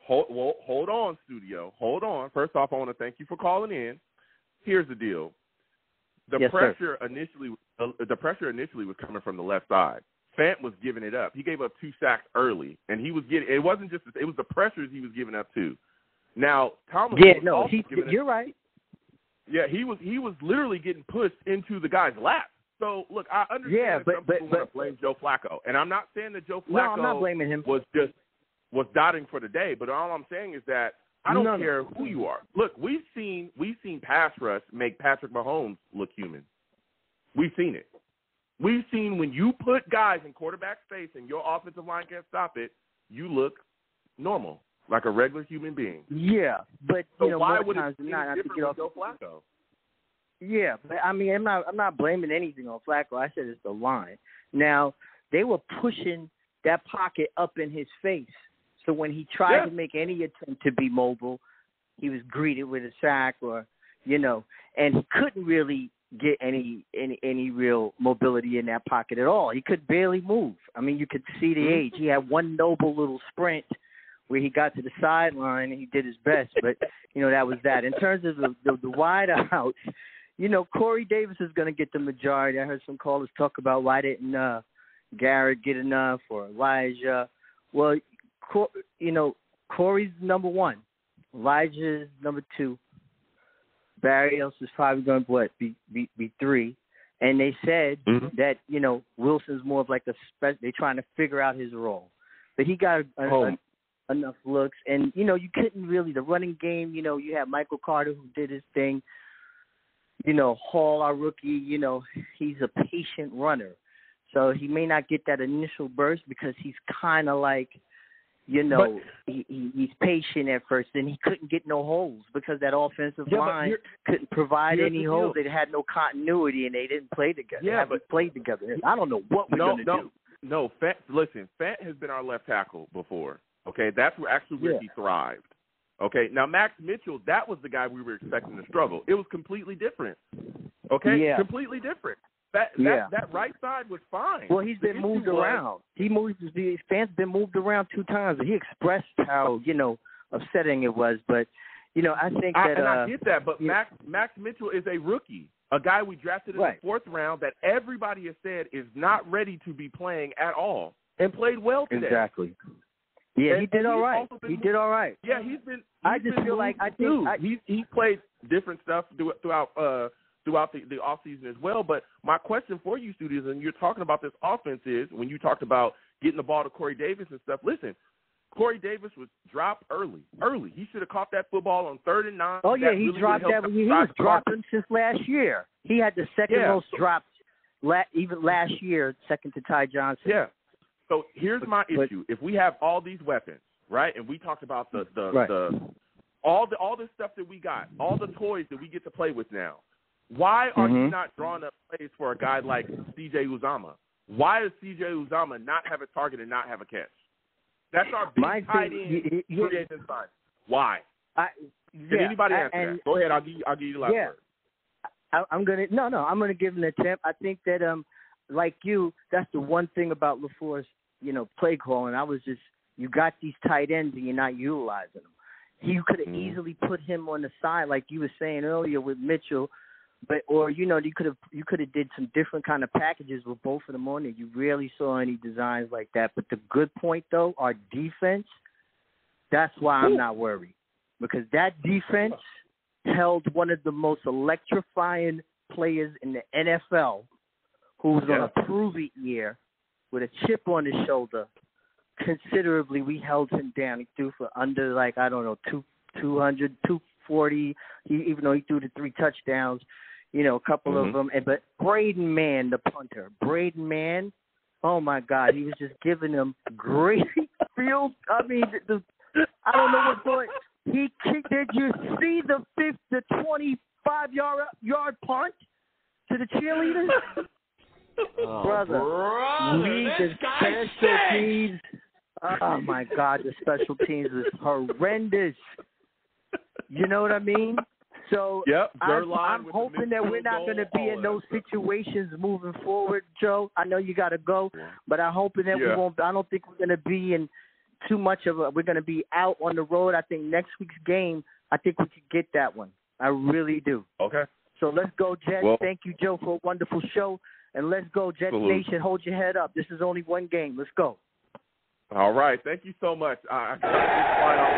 [SPEAKER 2] Hold on, Studio. Hold on. First off, I want to thank you for calling in. Here's the deal. The pressure initially was coming from the left side. Fant was giving it up. He gave up 2 sacks early, and he was getting. It wasn't just. It was the pressures he was giving up too. Now Thomas.
[SPEAKER 8] You're right.
[SPEAKER 2] Yeah, he was literally getting pushed into the guy's lap. So look, I understand that some people want to blame Joe Flacco, and I'm not saying that Joe Flacco
[SPEAKER 8] I'm not blaming him.
[SPEAKER 2] was dotting for the day. But all I'm saying is that I don't care who you are. Look, we've seen pass rush make Patrick Mahomes look human. We've seen it. We've seen when you put guys in quarterback space and your offensive line can't stop it, you look normal, like a regular human being.
[SPEAKER 8] Yeah, but
[SPEAKER 2] so why
[SPEAKER 8] more
[SPEAKER 2] would
[SPEAKER 8] times
[SPEAKER 2] it be
[SPEAKER 8] than not,
[SPEAKER 2] different with Joe Flacco?
[SPEAKER 8] Yeah, but I mean, I'm not blaming anything on Flacco. I said it's the line. Now they were pushing that pocket up in his face, so when he tried to make any attempt to be mobile, he was greeted with a sack, or and he couldn't really get any real mobility in that pocket at all. He could barely move. I mean, you could see the age. He had one noble little sprint where he got to the sideline and he did his best, but that was that. In terms of the wide outs, Corey Davis is going to get the majority. I heard some callers talk about why didn't Garrett get enough, or Elijah. Well, Corey's number 1, Elijah's number 2. Barrios is probably going to be 3, and they said that Wilson's more of like they're trying to figure out his role, but he got enough looks, and you couldn't really the running game. You have Michael Carter who did his thing. Hall, our rookie, he's a patient runner, so he may not get that initial burst because he's kind of like. He's patient at first, and he couldn't get no holes because that offensive line couldn't provide any holes. They had no continuity, and they didn't play together.
[SPEAKER 2] Yeah, but
[SPEAKER 8] played together. I don't know what we're going to do.
[SPEAKER 2] No, Fant has been our left tackle before. Okay, that's where he thrived. Okay, now Max Mitchell, that was the guy we were expecting to struggle. It was completely different. Okay, completely different. That right side was fine.
[SPEAKER 8] Well, he's been moved around. The Fant's been moved around 2 times. He expressed how upsetting it was, but I think that.
[SPEAKER 2] And I get that, but Max Mitchell is a rookie, a guy we drafted in the 4th round that everybody has said is not ready to be playing at all, and played well today.
[SPEAKER 8] Exactly. Yeah, he did all right.
[SPEAKER 2] Yeah, he played different stuff throughout the offseason as well. But my question for you, studios, and you're talking about this offense is, when you talked about getting the ball to Corey Davis and stuff, listen, Corey Davis was dropped early. He should have caught that football on 3rd and 9.
[SPEAKER 8] Oh, yeah, he dropped that. He was dropping since last year. He had the second most drops even last year, second to Ty Johnson.
[SPEAKER 2] Yeah. So here's my issue. If we have all these weapons, right, and we talked about all this stuff that we got, all the toys that we get to play with now, why are you not drawing up plays for a guy like C.J. Uzomah? Why does C.J. Uzomah not have a target and not have a catch? That's our big tight end free agent sign. Why? Can anybody answer that? Go ahead. I'll give you the last word.
[SPEAKER 8] I'm gonna give an attempt. I think that like you, that's the one thing about LaFleur's play calling. You got these tight ends and you're not utilizing them. You could have easily put him on the side, like you were saying earlier with Mitchell. You could have did some different kind of packages with both of them on there. You rarely saw any designs like that. But the good point, though, our defense, that's why I'm not worried. Because that defense held one of the most electrifying players in the NFL, who was on a prove-it year with a chip on his shoulder. Considerably, we held him down. He threw for under, 200, 240, even though he threw the 3 touchdowns. A couple of them. But Braden Mann, the punter, oh, my God, he was just giving them great field. I mean, I don't know what's going on. He kicked. Did you see the 25-yard punt to the cheerleaders? Brother,
[SPEAKER 3] this guy stinks.
[SPEAKER 8] Oh, my God, the special teams was horrendous. You know what I mean? So
[SPEAKER 2] yep,
[SPEAKER 8] I'm hoping that we're not going to be in those situations moving forward, Joe. I know you got to go, but I'm hoping that we won't. I don't think we're going to be in too much of we're going to be out on the road. I think next week's game, I think we could get that one. I really do.
[SPEAKER 2] Okay.
[SPEAKER 8] So let's go, Jets.
[SPEAKER 2] Well,
[SPEAKER 8] thank you, Joe, for a wonderful show. And let's go, Jets Nation. Hold your head up. This is only one game. Let's go.
[SPEAKER 2] All right. Thank you so much. I got this line off.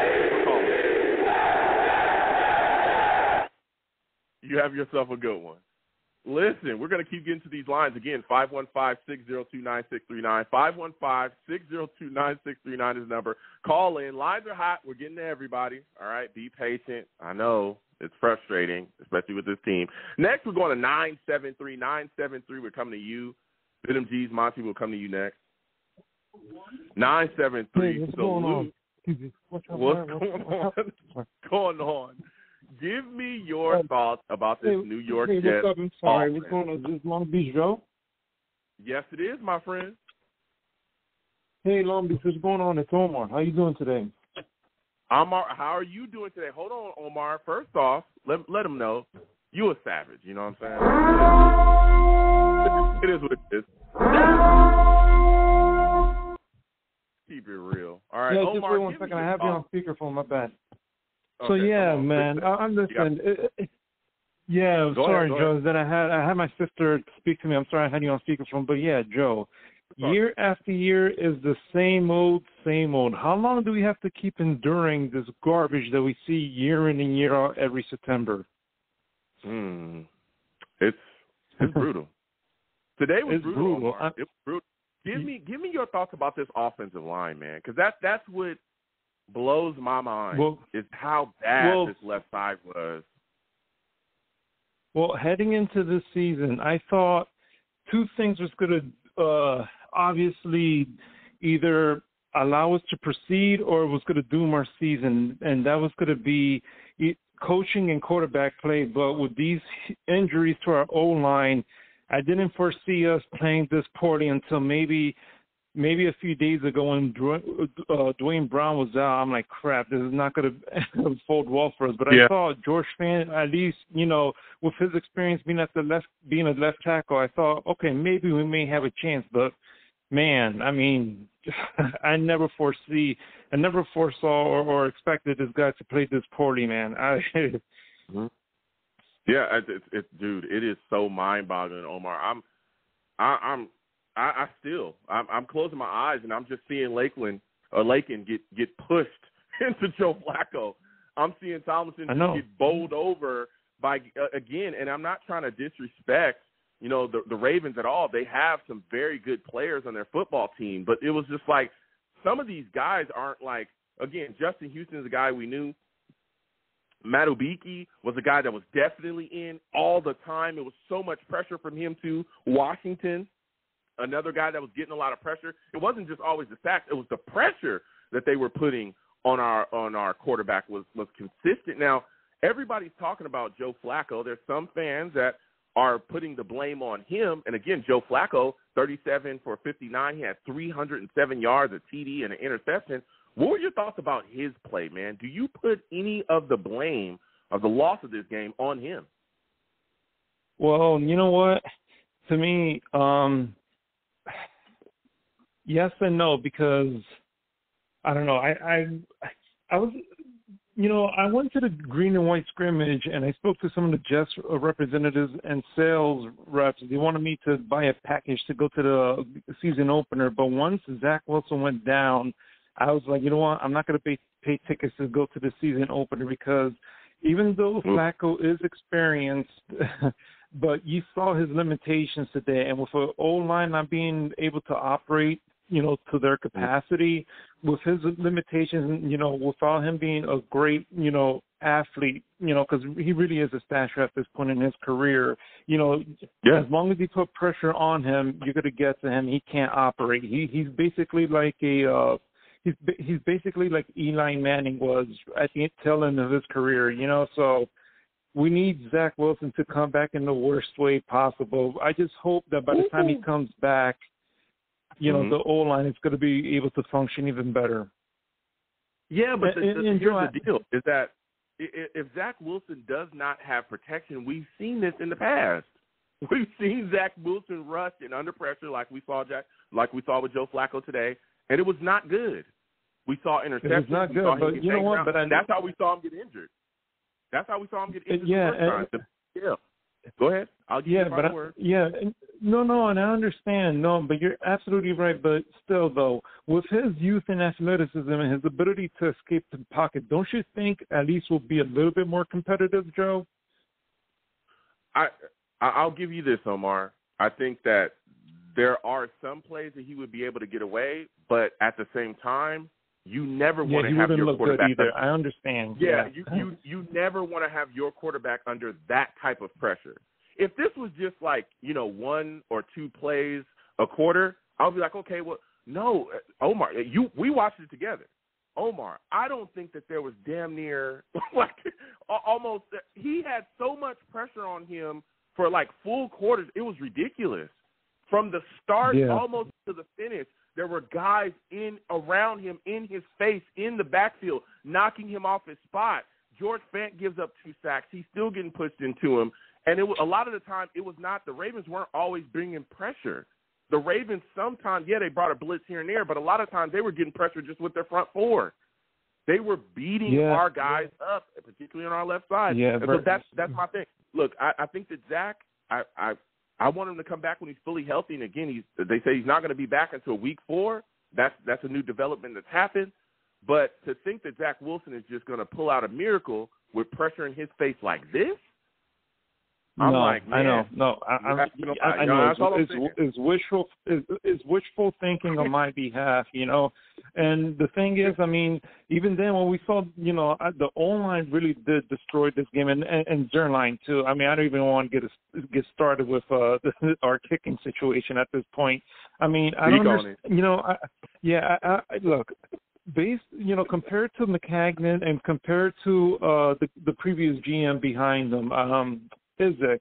[SPEAKER 2] You have yourself a good one. Listen, we're going to keep getting to these lines. Again, 515-602-9639. 515-602-9639 is the number. Call in. Lines are hot. We're getting to everybody. All right, be patient. I know it's frustrating, especially with this team. Next, we're going to 973. 973, we're coming to you. Bidham G's, Monty, will come to you next. 973.
[SPEAKER 9] Hey, what's going on?
[SPEAKER 2] What's going on? Give me your thoughts about this New York Jets.
[SPEAKER 9] What's up? I'm sorry.
[SPEAKER 2] offense.
[SPEAKER 9] What's going on? Is this Long Beach Joe?
[SPEAKER 2] Yes, it is, my friend.
[SPEAKER 9] Hey, Long Beach, what's going on? It's Omar. How you doing today?
[SPEAKER 2] Omar, how are you doing today? Hold on, Omar. First off, let him know you a savage. You know what I'm saying? It is what it is. Keep it real. All right,
[SPEAKER 9] yeah,
[SPEAKER 2] Omar.
[SPEAKER 9] just wait 1 second. I have you on speakerphone. My bad.
[SPEAKER 2] Okay,
[SPEAKER 9] so yeah, man, I'm listening. Yeah, sorry, Joe. That I had my sister speak to me. I'm sorry I had you on speakerphone, but yeah, Joe. Year after year is the same old, same old. How long do we have to keep enduring this garbage that we see year in and year out every September?
[SPEAKER 2] It's brutal. Today was brutal. Omar. It was brutal. Give me your thoughts about this offensive line, man, because that's what blows my mind is how bad this left side was.
[SPEAKER 9] Well, heading into this season, I thought two things was going to obviously either allow us to proceed or it was going to doom our season, and that was going to be coaching and quarterback play. But with these injuries to our O-line, I didn't foresee us playing this poorly until maybe a few days ago when Dwayne Brown was out. I'm like, crap, this is not going to fold well for us. But I thought George Fant, at least, with his experience being a left tackle, I thought, okay, maybe we may have a chance. But, man, I mean, I never foresaw or expected this guy to play this poorly, man.
[SPEAKER 2] Yeah, dude, it is so mind-boggling, Omar. I'm closing my eyes and I'm just seeing Lakin get pushed into Joe Flacco. I'm seeing Tomlinson get bowled over by again, and I'm not trying to disrespect, the Ravens at all. They have some very good players on their football team, but it was just like some of these guys aren't like, again, Justin Houston is a guy we knew. Madubuike was a guy that was definitely in all the time. It was so much pressure from him to Washington. Another guy that was getting a lot of pressure. It wasn't just always the sacks; it was the pressure that they were putting on our quarterback was consistent. Now, everybody's talking about Joe Flacco. There's some fans that are putting the blame on him. And again, Joe Flacco, 37 for 59. He had 307 yards, a TD, and an interception. What were your thoughts about his play, man? Do you put any of the blame of the loss of this game on him?
[SPEAKER 9] Well, you know what? To me, yes and no, because I don't know. I was, I went to the green and white scrimmage and I spoke to some of the Jets representatives and sales reps. They wanted me to buy a package to go to the season opener, but once Zach Wilson went down, I was like, you know what? I'm not going to pay tickets to go to the season opener because even though Flacco is experienced, but you saw his limitations today, and with an O-line not being able to operate, to their capacity, with his limitations, without him being a great, athlete, because he really is a stasher at this point in his career, as long as you put pressure on him, you're going to get to him. He can't operate. He's basically like he's basically like Eli Manning was at the tail end of his career, so we need Zach Wilson to come back in the worst way possible. I just hope that by the time he comes back, the O-line is going to be able to function even better.
[SPEAKER 2] Yeah, but here's the deal, is that if Zach Wilson does not have protection, we've seen this in the past. We've seen Zach Wilson rush and under pressure like we saw with Joe Flacco today, and it was not good. We saw interceptions.
[SPEAKER 9] It was not good, but you know what? But
[SPEAKER 2] that's how we saw him get injured. That's how we saw him get injured the first time. Go ahead. I'll give you my word.
[SPEAKER 9] No, and I understand. No, but you're absolutely right. But still, though, with his youth and athleticism and his ability to escape the pocket, don't you think at least we'll be a little bit more competitive, Joe?
[SPEAKER 2] I'll give you this, Omar. I think that there are some plays that he would be able to get away, but at the same time, you never want to have your quarterback.
[SPEAKER 9] Either. I understand.
[SPEAKER 2] You never want to have your quarterback under that type of pressure. If this was just like, one or two plays a quarter, I'll be like, okay, well, no, Omar, we watched it together. Omar, I don't think that there was damn near almost he had so much pressure on him for like full quarters. It was ridiculous. From the start almost to the finish, there were guys around him, in his face, in the backfield, knocking him off his spot. George Fant gives up 2 sacks. He's still getting pushed into him. And a lot of the time, it was not – the Ravens weren't always bringing pressure. The Ravens sometimes, they brought a blitz here and there, but a lot of times they were getting pressure just with their front four. They were beating our guys up, particularly on our left side.
[SPEAKER 9] Yeah,
[SPEAKER 2] so that's my thing. Look, I think that Zach, I want him to come back when he's fully healthy. And again, they say he's not going to be back until week 4. That's a new development that's happened. But to think that Zach Wilson is just going to pull out a miracle with pressure in his face like this, I'm like, man.
[SPEAKER 9] I know. No, I know. It's wishful thinking on my behalf, And the thing is, I mean, even then when we saw, the O-line really did destroy this game, and Zernline too. I mean, I don't even want to get started with our kicking situation at this point. I mean, I don't understand. Look. Based, compared to McCagnon and compared to the previous GM behind them, Izek,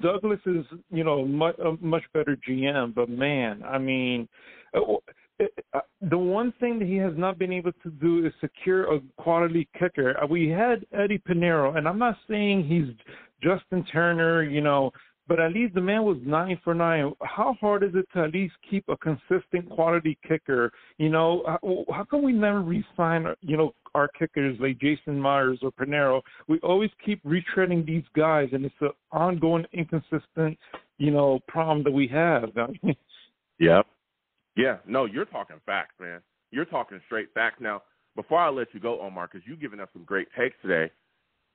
[SPEAKER 9] Douglas is, a much better GM. But man, I mean, the one thing that he has not been able to do is secure a quality kicker. We had Eddie Pinheiro, and I'm not saying he's Justin Turner, but at least the man was 9 for 9. How hard is it to at least keep a consistent quality kicker? How come we never re-sign, our kickers like Jason Myers or Pinheiro? We always keep retreading these guys, and it's an ongoing inconsistent, problem that we have.
[SPEAKER 2] Yep. Yeah. No, you're talking facts, man. You're talking straight facts. Now, before I let you go, Omar, because you've given us some great takes today,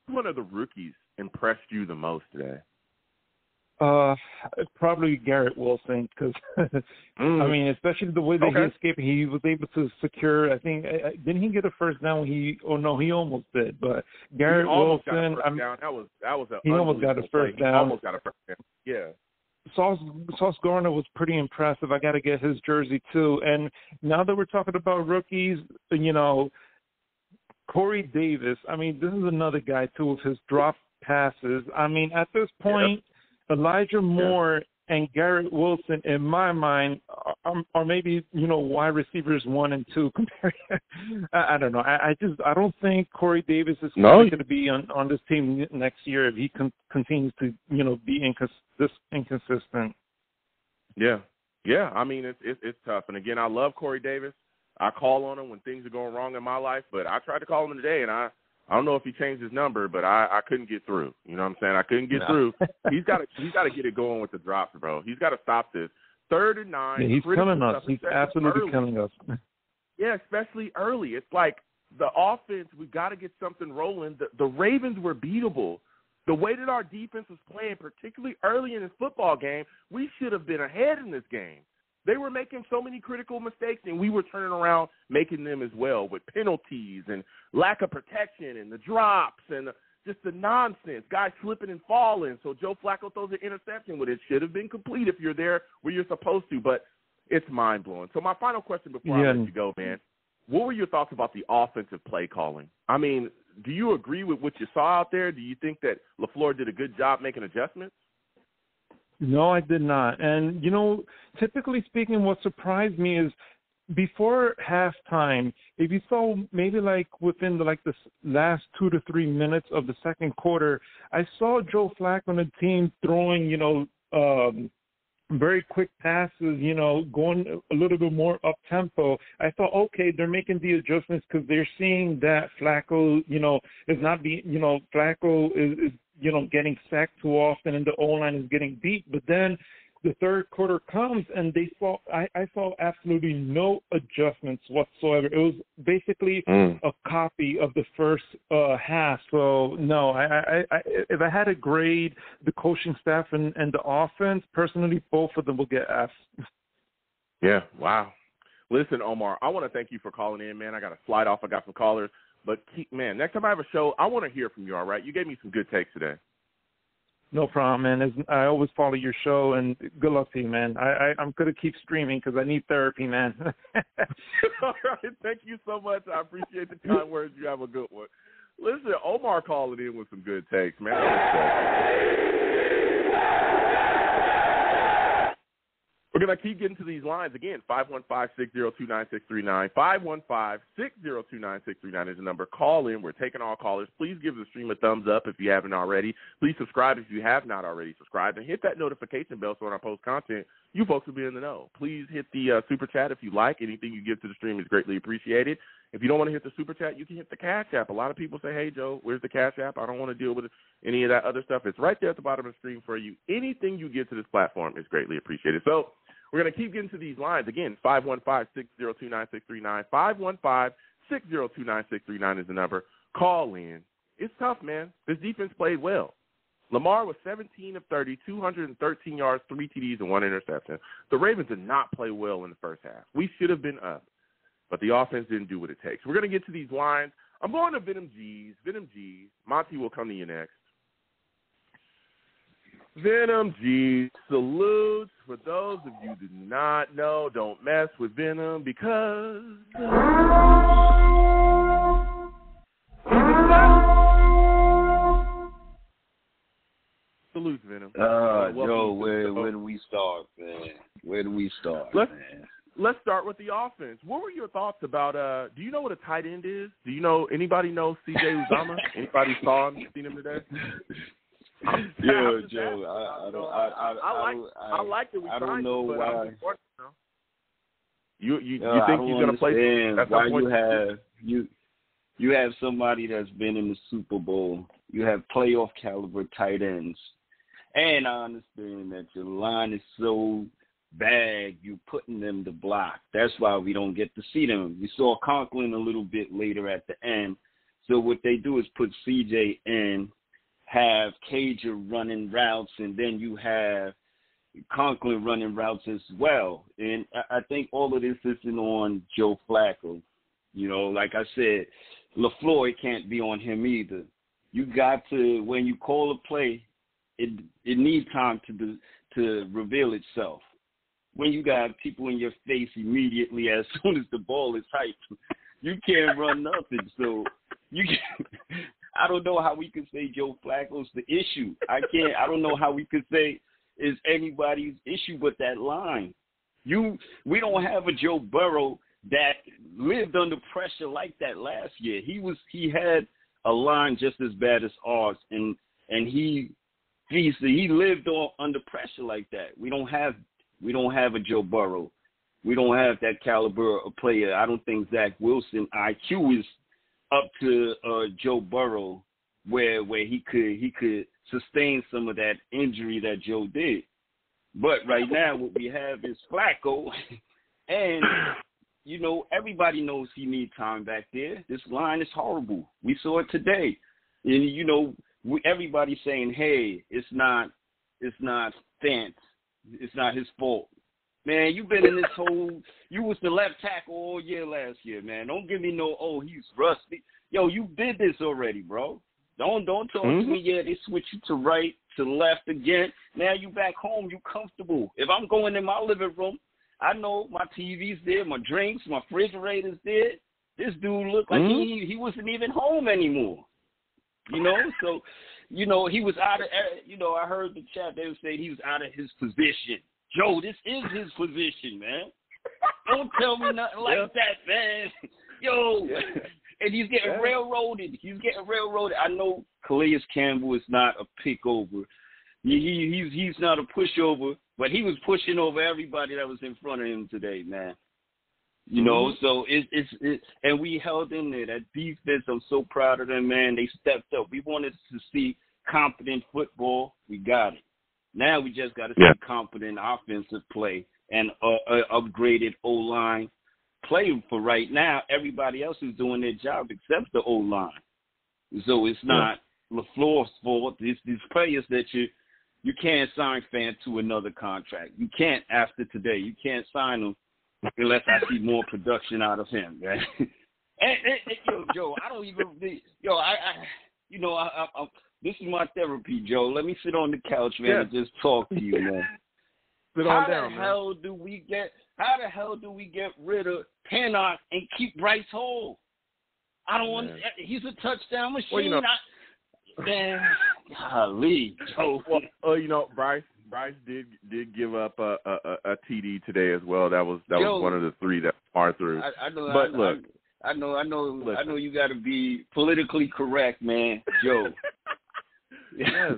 [SPEAKER 2] one of the rookies impressed you the most today?
[SPEAKER 9] Probably Garrett Wilson, because I mean, especially the way that he escaped, he was able to secure. I think didn't he get a first down? He almost did. But Garrett Wilson, he almost got a first down.
[SPEAKER 2] Almost got a first down. Yeah.
[SPEAKER 9] Sauce Gardner was pretty impressive. I got to get his jersey too. And now that we're talking about rookies, Corey Davis. I mean, this is another guy too with his drop passes. I mean, at this point. Elijah Moore and Garrett Wilson, in my mind, are maybe, wide receivers 1 and 2 compared. I don't know. I don't think Corey Davis is going to be on this team next year if he continues to, be this inconsistent.
[SPEAKER 2] Yeah. I mean, it's tough. And again, I love Corey Davis. I call on him when things are going wrong in my life, but I tried to call him today, and I don't know if he changed his number, but I couldn't get through. You know what I'm saying? I couldn't get through. He's got to get it going with the drops, bro. He's got to stop this. 3rd and 9.
[SPEAKER 9] Yeah, he's killing us. He's absolutely killing us.
[SPEAKER 2] Yeah, especially early. It's like the offense, we've got to get something rolling. The Ravens were beatable. The way that our defense was playing, particularly early in this football game, we should have been ahead in this game. They were making so many critical mistakes, and we were turning around making them as well with penalties and lack of protection and the drops and just the nonsense, guys slipping and falling. So Joe Flacco throws an interception when it should have been complete if you're there where you're supposed to, but it's mind-blowing. So my final question before I let you go, man, what were your thoughts about the offensive play calling? I mean, do you agree with what you saw out there? Do you think that LaFleur did a good job making adjustments?
[SPEAKER 9] No, I did not. And, typically speaking, what surprised me is before halftime, if you saw maybe like within the last 2 to 3 minutes of the second quarter, I saw Joe Flacco on the team throwing, very quick passes, going a little bit more up tempo. I thought, okay, they're making the adjustments because they're seeing that Flacco, is not being, Flacco is getting sacked too often and the O-line is getting beat. But then the third quarter comes and I saw absolutely no adjustments whatsoever. It was basically a copy of the first half. So no, I if I had to grade the coaching staff and the offense, personally, both of them will get Fs.
[SPEAKER 2] Yeah, wow. Listen, Omar, I want to thank you for calling in, man. I got to slide off. I got some callers. But, next time I have a show, I want to hear from you, all right? You gave me some good takes today.
[SPEAKER 9] No problem, man. I always follow your show, and good luck to you, man. I'm going to keep streaming because I need therapy, man.
[SPEAKER 2] All right. Thank you so much. I appreciate the kind words. You have a good one. Listen, Omar calling in with some good takes, man. We're going to keep getting to these lines. Again, 515-602-9639. 515-602-9639 is the number. Call in. We're taking all callers. Please give the stream a thumbs up if you haven't already. Please subscribe if you have not already subscribed. And hit that notification bell so when I post content, you folks will be in the know. Please hit the super chat if you like. Anything you give to the stream is greatly appreciated. If you don't want to hit the super chat, you can hit the Cash App. A lot of people say, hey, Joe, where's the Cash App? I don't want to deal with any of that other stuff. It's right there at the bottom of the screen for you. Anything you give to this platform is greatly appreciated. So we're going to keep getting to these lines. Again, 515-602-9639. 515-602-9639 is the number. Call in. It's tough, man. This defense played well. Lamar was 17 of 30, 213 yards, 3 TDs, and 1 interception. The Ravens did not play well in the first half. We should have been up, but the offense didn't do what it takes. We're going to get to these lines. I'm going to Venom G's. Monty will come to you next. Venom G, salutes. For those of you who do not know, don't mess with Venom because salutes, Venom.
[SPEAKER 10] Joe, where do we start, man? Where do we start, man?
[SPEAKER 2] Let's start with the offense. What were your thoughts about, do you know what a tight end is? Do you know, anybody know C.J. Uzomah? Anybody saw him, seen him today?
[SPEAKER 10] Yeah, Joe.
[SPEAKER 2] I like that we signed him. I don't know why. You think he's going to play?
[SPEAKER 10] Why you have somebody that's been in the Super Bowl. You have playoff caliber tight ends, and I understand that your line is so bad. You putting them to block. That's why we don't get to see them. We saw Conklin a little bit later at the end. So what they do is put CJ in, have Cager running routes, and then you have Conklin running routes as well. And I think all of this isn't on Joe Flacco. Like I said, LaFleur can't be on him either. You got to, when you call a play, it needs time to reveal itself. When you got people in your face immediately as soon as the ball is hyped, you can't run nothing. So I don't know how we could say Joe Flacco's the issue. I don't know how we could say it's anybody's issue but that line. We don't have a Joe Burrow that lived under pressure like that last year. He had a line just as bad as ours, and he lived under pressure like that. We don't have a Joe Burrow. We don't have that caliber of player. I don't think Zach Wilson IQ is up to Joe Burrow, where he could sustain some of that injury that Joe did. But right now, what we have is Flacco, and everybody knows he needs time back there. This line is horrible. We saw it today, and everybody's saying, "Hey, it's not Fant. It's not his fault." Man, you've been in this you was the left tackle all year last year, man. Don't give me he's rusty. Yo, you did this already, bro. Don't talk to me. Yeah, they switch you to right, to left again. Now you back home, you comfortable. If I'm going in my living room, I know my TV's there, my drinks, my refrigerator's there. This dude looked like he wasn't even home anymore. So, he was out of, I heard the chat, they would say he was out of his position. Joe, this is his position, man. Don't tell me nothing like that, man. Yo, and he's getting railroaded. I know Calais Campbell is not a pick over. He's not a pushover, but he was pushing over everybody that was in front of him today, man. You know, so it's and we held in there. That defense, I'm so proud of them, man. They stepped up. We wanted to see competent football. We got it. Now we just got to see competent offensive play and upgraded O-line play. For right now, everybody else is doing their job except the O-line. So it's not LaFleur's fault. It's these players that you can't sign Fant to another contract. You can't after today. You can't sign him unless I see more production out of him, man. and Joe, I don't even this is my therapy, Joe. Let me sit on the couch, man, and just talk to you, man. How the hell do we get rid of Pennock and keep Bryce Hall? I don't want. He's a touchdown machine. Man, golly, Joe.
[SPEAKER 2] Well, Bryce did give up a TD today as well. That was one of the three that far through.
[SPEAKER 10] I know you got to be politically correct, man, Joe.
[SPEAKER 2] Yes.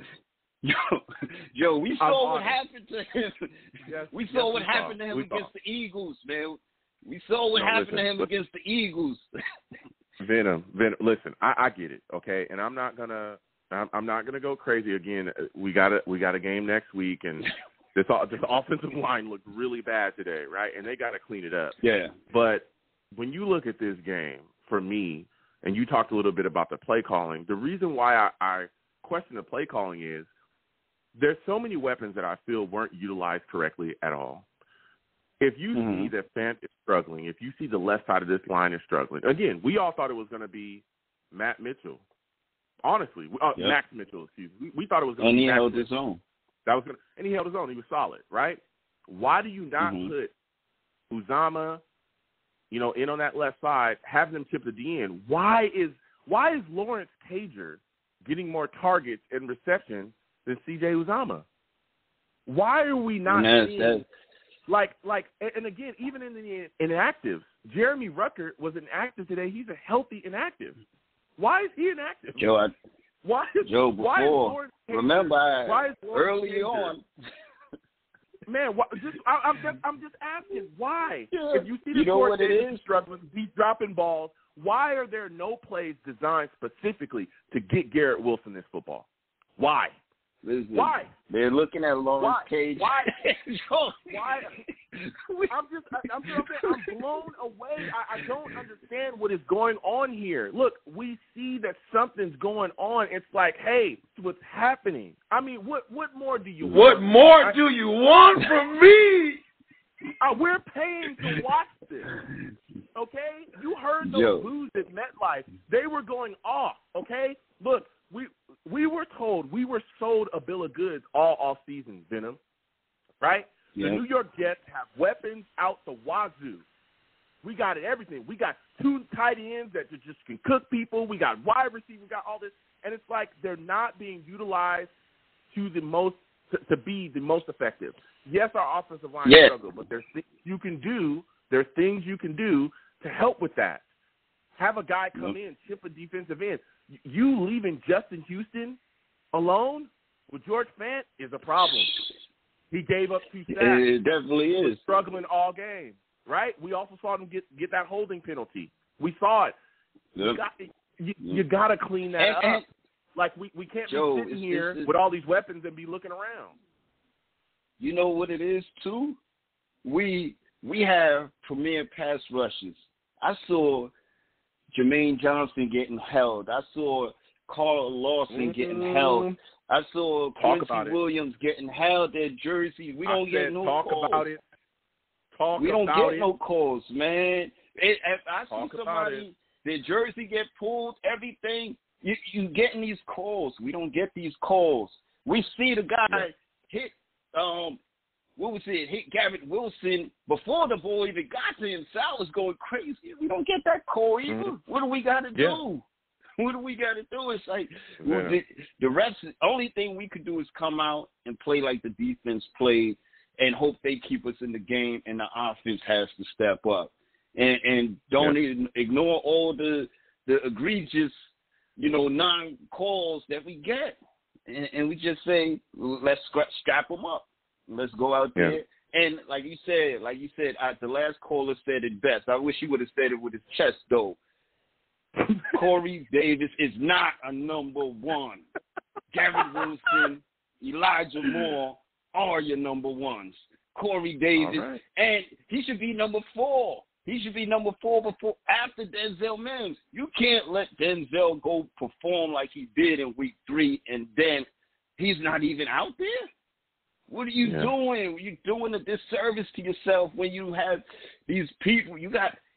[SPEAKER 10] Joe, we saw what happened to him. We saw what happened to him against the Eagles, man. We saw what happened to him against the Eagles.
[SPEAKER 2] Venom. Listen, I get it, okay, and I'm not gonna go crazy again. We got a game next week, and this offensive line looked really bad today, right? And they got to clean it up.
[SPEAKER 10] Yeah.
[SPEAKER 2] But when you look at this game, for me, and you talked a little bit about the play calling, the reason why I question the play calling is there's so many weapons that I feel weren't utilized correctly at all. If you see that Fant is struggling, if you see the left side of this line is struggling, again, we all thought it was going to be Matt Mitchell. Honestly, Max Mitchell, excuse me. We thought it was going to be
[SPEAKER 10] Max
[SPEAKER 2] Mitchell.
[SPEAKER 10] And he held his own.
[SPEAKER 2] And he held his own. He was solid, right? Why do you not put Uzama, in on that left side, have them tip the D in? Why is Lawrence Cager getting more targets and reception than C.J. Uzama? Why are we not seeing and again, even in the inactives, Jeremy Ruckert was inactive today. He's a healthy inactive. Why is he inactive?
[SPEAKER 10] Joe,
[SPEAKER 2] Remember,
[SPEAKER 10] early on.
[SPEAKER 2] Man, I'm just asking why.
[SPEAKER 10] Yeah.
[SPEAKER 2] If you see the court struggling, he's dropping balls. Why are there no plays designed specifically to get Garrett Wilson this football? Why?
[SPEAKER 10] Listen,
[SPEAKER 2] why?
[SPEAKER 10] They're looking at Lawrence Cage.
[SPEAKER 2] Why? Why? I'm blown away. I don't understand what is going on here. Look, we see that something's going on. It's like, hey, what's happening? I mean, what more do you want?
[SPEAKER 3] What more do you want from me?
[SPEAKER 2] We're paying to watch this. Okay? You heard those boos at MetLife. They were going off, okay? Look, we were told, we were sold a bill of goods all off season, Venom, right? The New York Jets have weapons out the wazoo. We got everything. We got 2 tight ends that just can cook people. We got wide receivers. We got all this. And it's like they're not being utilized to be the most effective. Yes, our offensive line struggle, but there's things you can do. There's things you can do to help with that. Have a guy come in, chip a defensive end. You leaving Justin Houston alone with George Fant is a problem. He gave up 2 sacks.
[SPEAKER 10] It definitely
[SPEAKER 2] He was
[SPEAKER 10] is.
[SPEAKER 2] struggling all game, right? We also saw him get that holding penalty. We saw it.
[SPEAKER 10] Yep.
[SPEAKER 2] You got to clean that up. Like, we can't be sitting here with all these weapons and be looking around.
[SPEAKER 10] You know what it is, too? We have premier pass rushes. I saw Jermaine Johnson getting held. I saw Carl Lawson getting held. I saw Quincy Williams getting held at Jersey. We don't get no calls.
[SPEAKER 2] Talk about it.
[SPEAKER 10] We don't get no calls, man. If I see somebody, their jersey get pulled, everything, you getting these calls. We don't get these calls. We see the guy hit hit Garrett Wilson before the ball even got to him. Sal was going crazy. We don't get that call either. What do we got to do? What do we got to do? It's like the refs, the only thing we could do is come out and play like the defense played and hope they keep us in the game, and the offense has to step up. And don't ignore all the egregious, non-calls that we get. And we just say, let's strap them up. Let's go out there. And like you said, the last caller said it best. I wish he would have said it with his chest, though. Corey Davis is not a number one. Gary Wilson, Elijah Moore are your number ones. Corey Davis, and he should be number 4. He should be number 4 after Denzel Mims. You can't let Denzel go perform like he did in week 3, and then he's not even out there. What are you doing? You're doing a disservice to yourself when you have these people.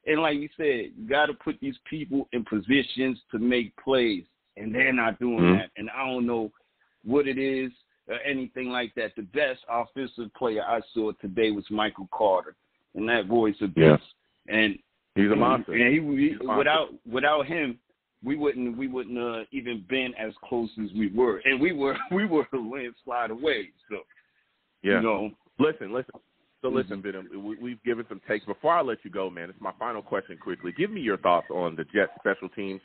[SPEAKER 10] And like you said, you got to put these people in positions to make plays, and they're not doing that. And I don't know what it is or anything like that. The best offensive player I saw today was Michael Carter, and that boy's a beast. And
[SPEAKER 2] he's a monster.
[SPEAKER 10] And without him, we wouldn't even been as close as we were, and we were a landslide away. So,
[SPEAKER 2] listen. So listen, Venom, we've given some takes. Before I let you go, man, it's my final question quickly. Give me your thoughts on the Jets special teams.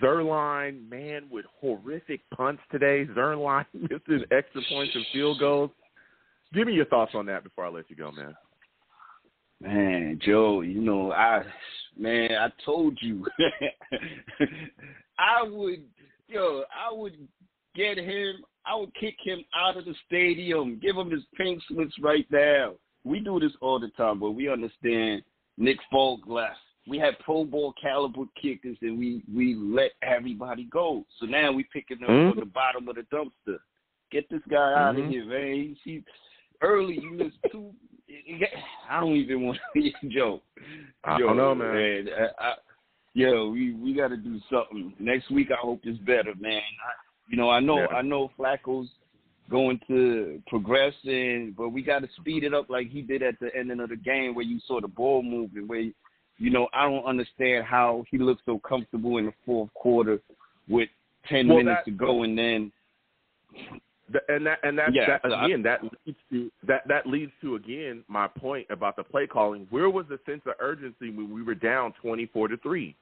[SPEAKER 2] Zerline, man, with horrific punts today. Zerline missing extra points and field goals. Give me your thoughts on that before I let you go, man.
[SPEAKER 10] Man, Joe, I told you. I would get him. I would kick him out of the stadium. Give him his pink slips right now. We do this all the time, but we understand Nick Folk left. We had Pro Bowl caliber kickers, and we let everybody go. So now we picking up on the bottom of the dumpster. Get this guy out of here, man. He's early. You missed 2. I don't even want to joke.
[SPEAKER 2] I don't know, man.
[SPEAKER 10] We got to do something. Next week, I hope it's better, man. I know Flacco's going to progress, but we got to speed it up like he did at the ending of the game where you saw the ball moving, where, I don't understand how he looked so comfortable in the fourth quarter with 10 minutes to go, and then
[SPEAKER 2] that leads to again my point about the play calling. Where was the sense of urgency when we were down 24-3?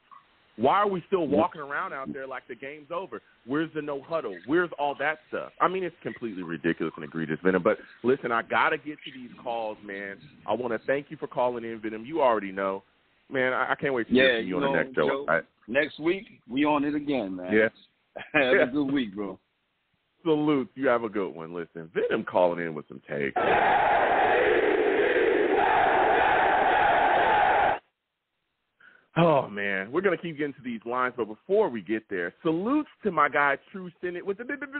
[SPEAKER 2] Why are we still walking around out there like the game's over? Where's the no huddle? Where's all that stuff? I mean, it's completely ridiculous and egregious, Venom. But listen, I gotta get to these calls, man. I want to thank you for calling in, Venom. You already know, man. I can't wait to hear from you on the next show.
[SPEAKER 10] Joe, next week we on it again, man.
[SPEAKER 2] Yeah,
[SPEAKER 10] have a good week, bro.
[SPEAKER 2] Salute. You have a good one. Listen, Venom calling in with some takes. Oh, man, we're going to keep getting to these lines, but before we get there, salutes to my guy, True Senate, with the big donation.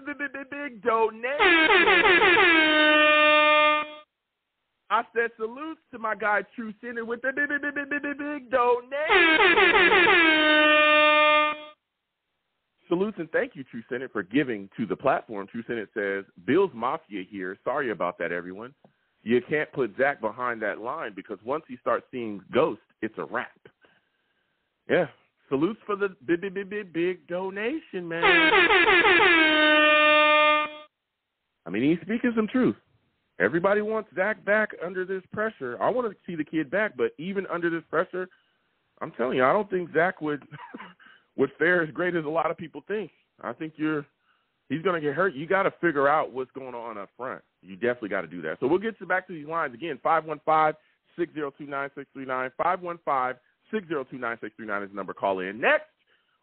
[SPEAKER 2] I said salutes to my guy, True Senate, with the big donation. Salutes and thank you, True Senate, for giving to the platform. True Senate says, Bills Mafia here. Sorry about that, everyone. You can't put Zach behind that line because once he starts seeing ghosts, it's a wrap. Yeah, salutes for the big donation, man. I mean, he's speaking some truth. Everybody wants Zach back under this pressure. I want to see the kid back, but even under this pressure, I'm telling you, I don't think Zach would fare as great as a lot of people think. I think he's going to get hurt. You got to figure out what's going on up front. You definitely got to do that. So we'll get back to these lines again. 515-602-9639. 515-602-9639 is the number. Call in. Next,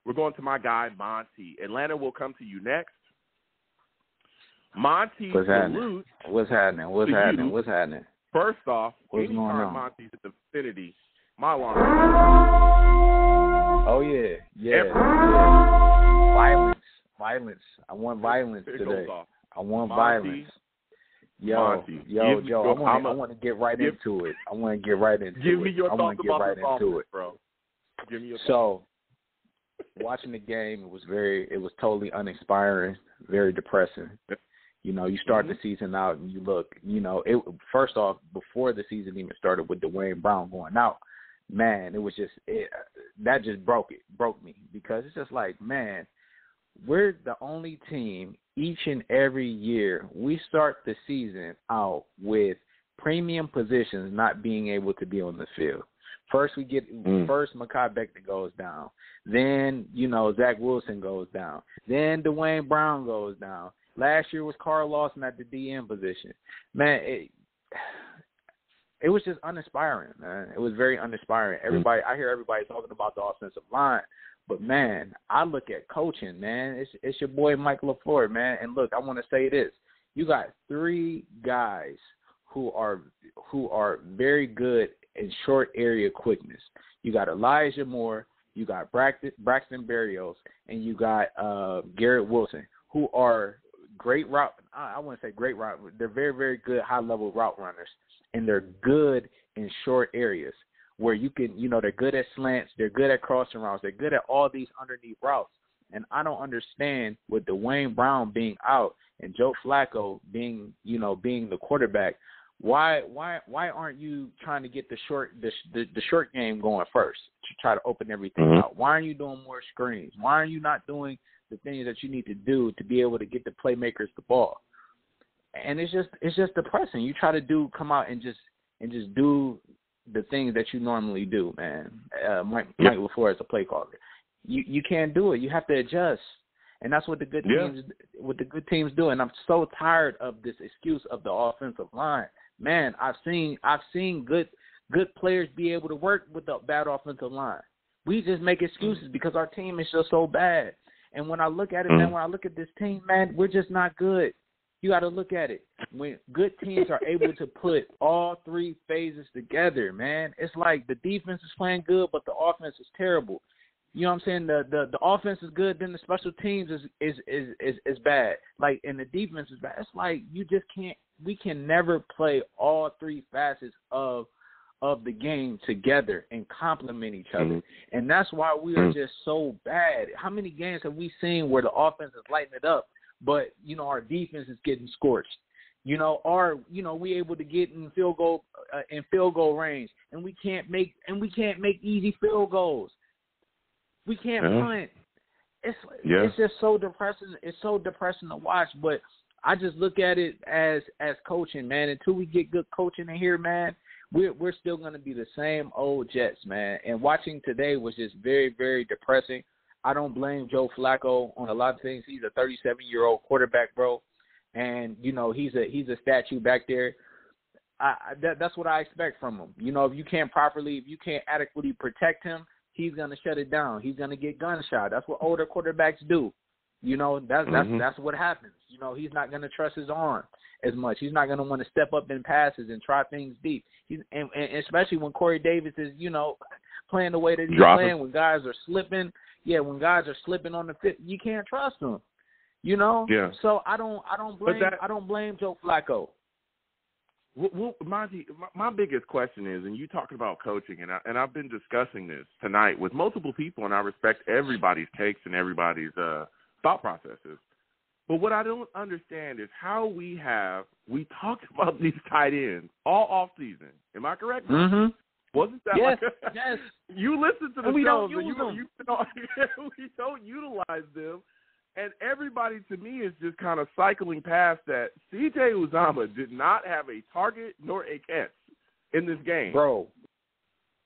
[SPEAKER 2] we're going to my guy, Monty. Atlanta will come to you next. Monty,
[SPEAKER 11] What's happening? What's happening?
[SPEAKER 2] First off,
[SPEAKER 11] anytime
[SPEAKER 2] Monty's in the vicinity, my alarm.
[SPEAKER 11] Oh, yeah. Violence. I want violence today. I want violence. Yo, I want to get right into it.
[SPEAKER 2] Give me your thoughts about the offense, bro. Give me your thoughts.
[SPEAKER 11] So, watching the game, it was totally uninspiring, very depressing. You start the season out and you look, first off, before the season even started with Dwayne Brown going out, man, it was just, that just broke me because it's just like, man, we're the only team each and every year we start the season out with premium positions not being able to be on the field. First first Mekhi Becton goes down. Then, Zach Wilson goes down. Then Dwayne Brown goes down. Last year was Carl Lawson at the DN position. Man, it was just uninspiring, man. It was very uninspiring. I hear everybody talking about the offensive line. But, man, I look at coaching, man. It's your boy Mike LaFleur, man. And, look, I want to say this. You got 3 guys who are very good in short area quickness. You got Elijah Moore, you got Braxton Berrios, and you got Garrett Wilson, who are great route. I wouldn't say great route. They're very, very good high-level route runners, and they're good in short areas where you can, they're good at slants, they're good at crossing routes, they're good at all these underneath routes. And I don't understand with Dwayne Brown being out and Joe Flacco being the quarterback, why aren't you trying to get the short game going first to try to open everything out? Why aren't you doing more screens? Why are you not doing the things that you need to do to be able to get the playmakers the ball? And it's just depressing. You try to come out and just do the things that you normally do, man. Mike LaFleur is a play caller. You can't do it. You have to adjust, and that's what the good teams do. And I'm so tired of this excuse of the offensive line. Man, I've seen good players be able to work with the bad offensive line. We just make excuses because our team is just so bad. And when I look at it, man, when I look at this team, man, we're just not good. You got to look at it. When good teams are able to put all 3 phases together, man, it's like the defense is playing good, but the offense is terrible. You know what I'm saying? The offense is good, then the special teams is bad. Like, and the defense is bad. It's like you just can't. We can never play all 3 facets of the game together and complement each other. And that's why we are just so bad. How many games have we seen where the offense is lighting it up, but our defense is getting scorched? We able to get in field goal range, and we can't make easy field goals. We can't punt. It's just so depressing. It's so depressing to watch. But I just look at it as coaching, man. Until we get good coaching in here, man, we're still going to be the same old Jets, man. And watching today was just very, very depressing. I don't blame Joe Flacco on a lot of things. He's a 37-year-old quarterback, bro, and he's a statue back there. That's what I expect from him. If you can't adequately protect him, he's gonna shut it down. He's gonna get gunshot. That's what older quarterbacks do. That's what happens. He's not gonna trust his arm as much. He's not gonna want to step up in passes and try things deep. And especially when Corey Davis is playing the way that he's playing, when guys are slipping. Yeah, when guys are slipping on the fit, you can't trust them. Yeah. So I don't blame Joe Flacco.
[SPEAKER 2] Well, Monty, my biggest question is, and you talking about coaching, and I've been discussing this tonight with multiple people, and I respect everybody's takes and everybody's thought processes. But what I don't understand is how we talked about these tight ends all off season. Am I correct?
[SPEAKER 11] Mm-hmm.
[SPEAKER 2] Wasn't that
[SPEAKER 11] yes.
[SPEAKER 2] You listen to the
[SPEAKER 11] we
[SPEAKER 2] shows
[SPEAKER 11] don't use them.
[SPEAKER 2] We don't utilize them. And everybody, to me, is just kind of cycling past that. C.J. Uzomah did not have a target nor a catch in this game.
[SPEAKER 11] Bro,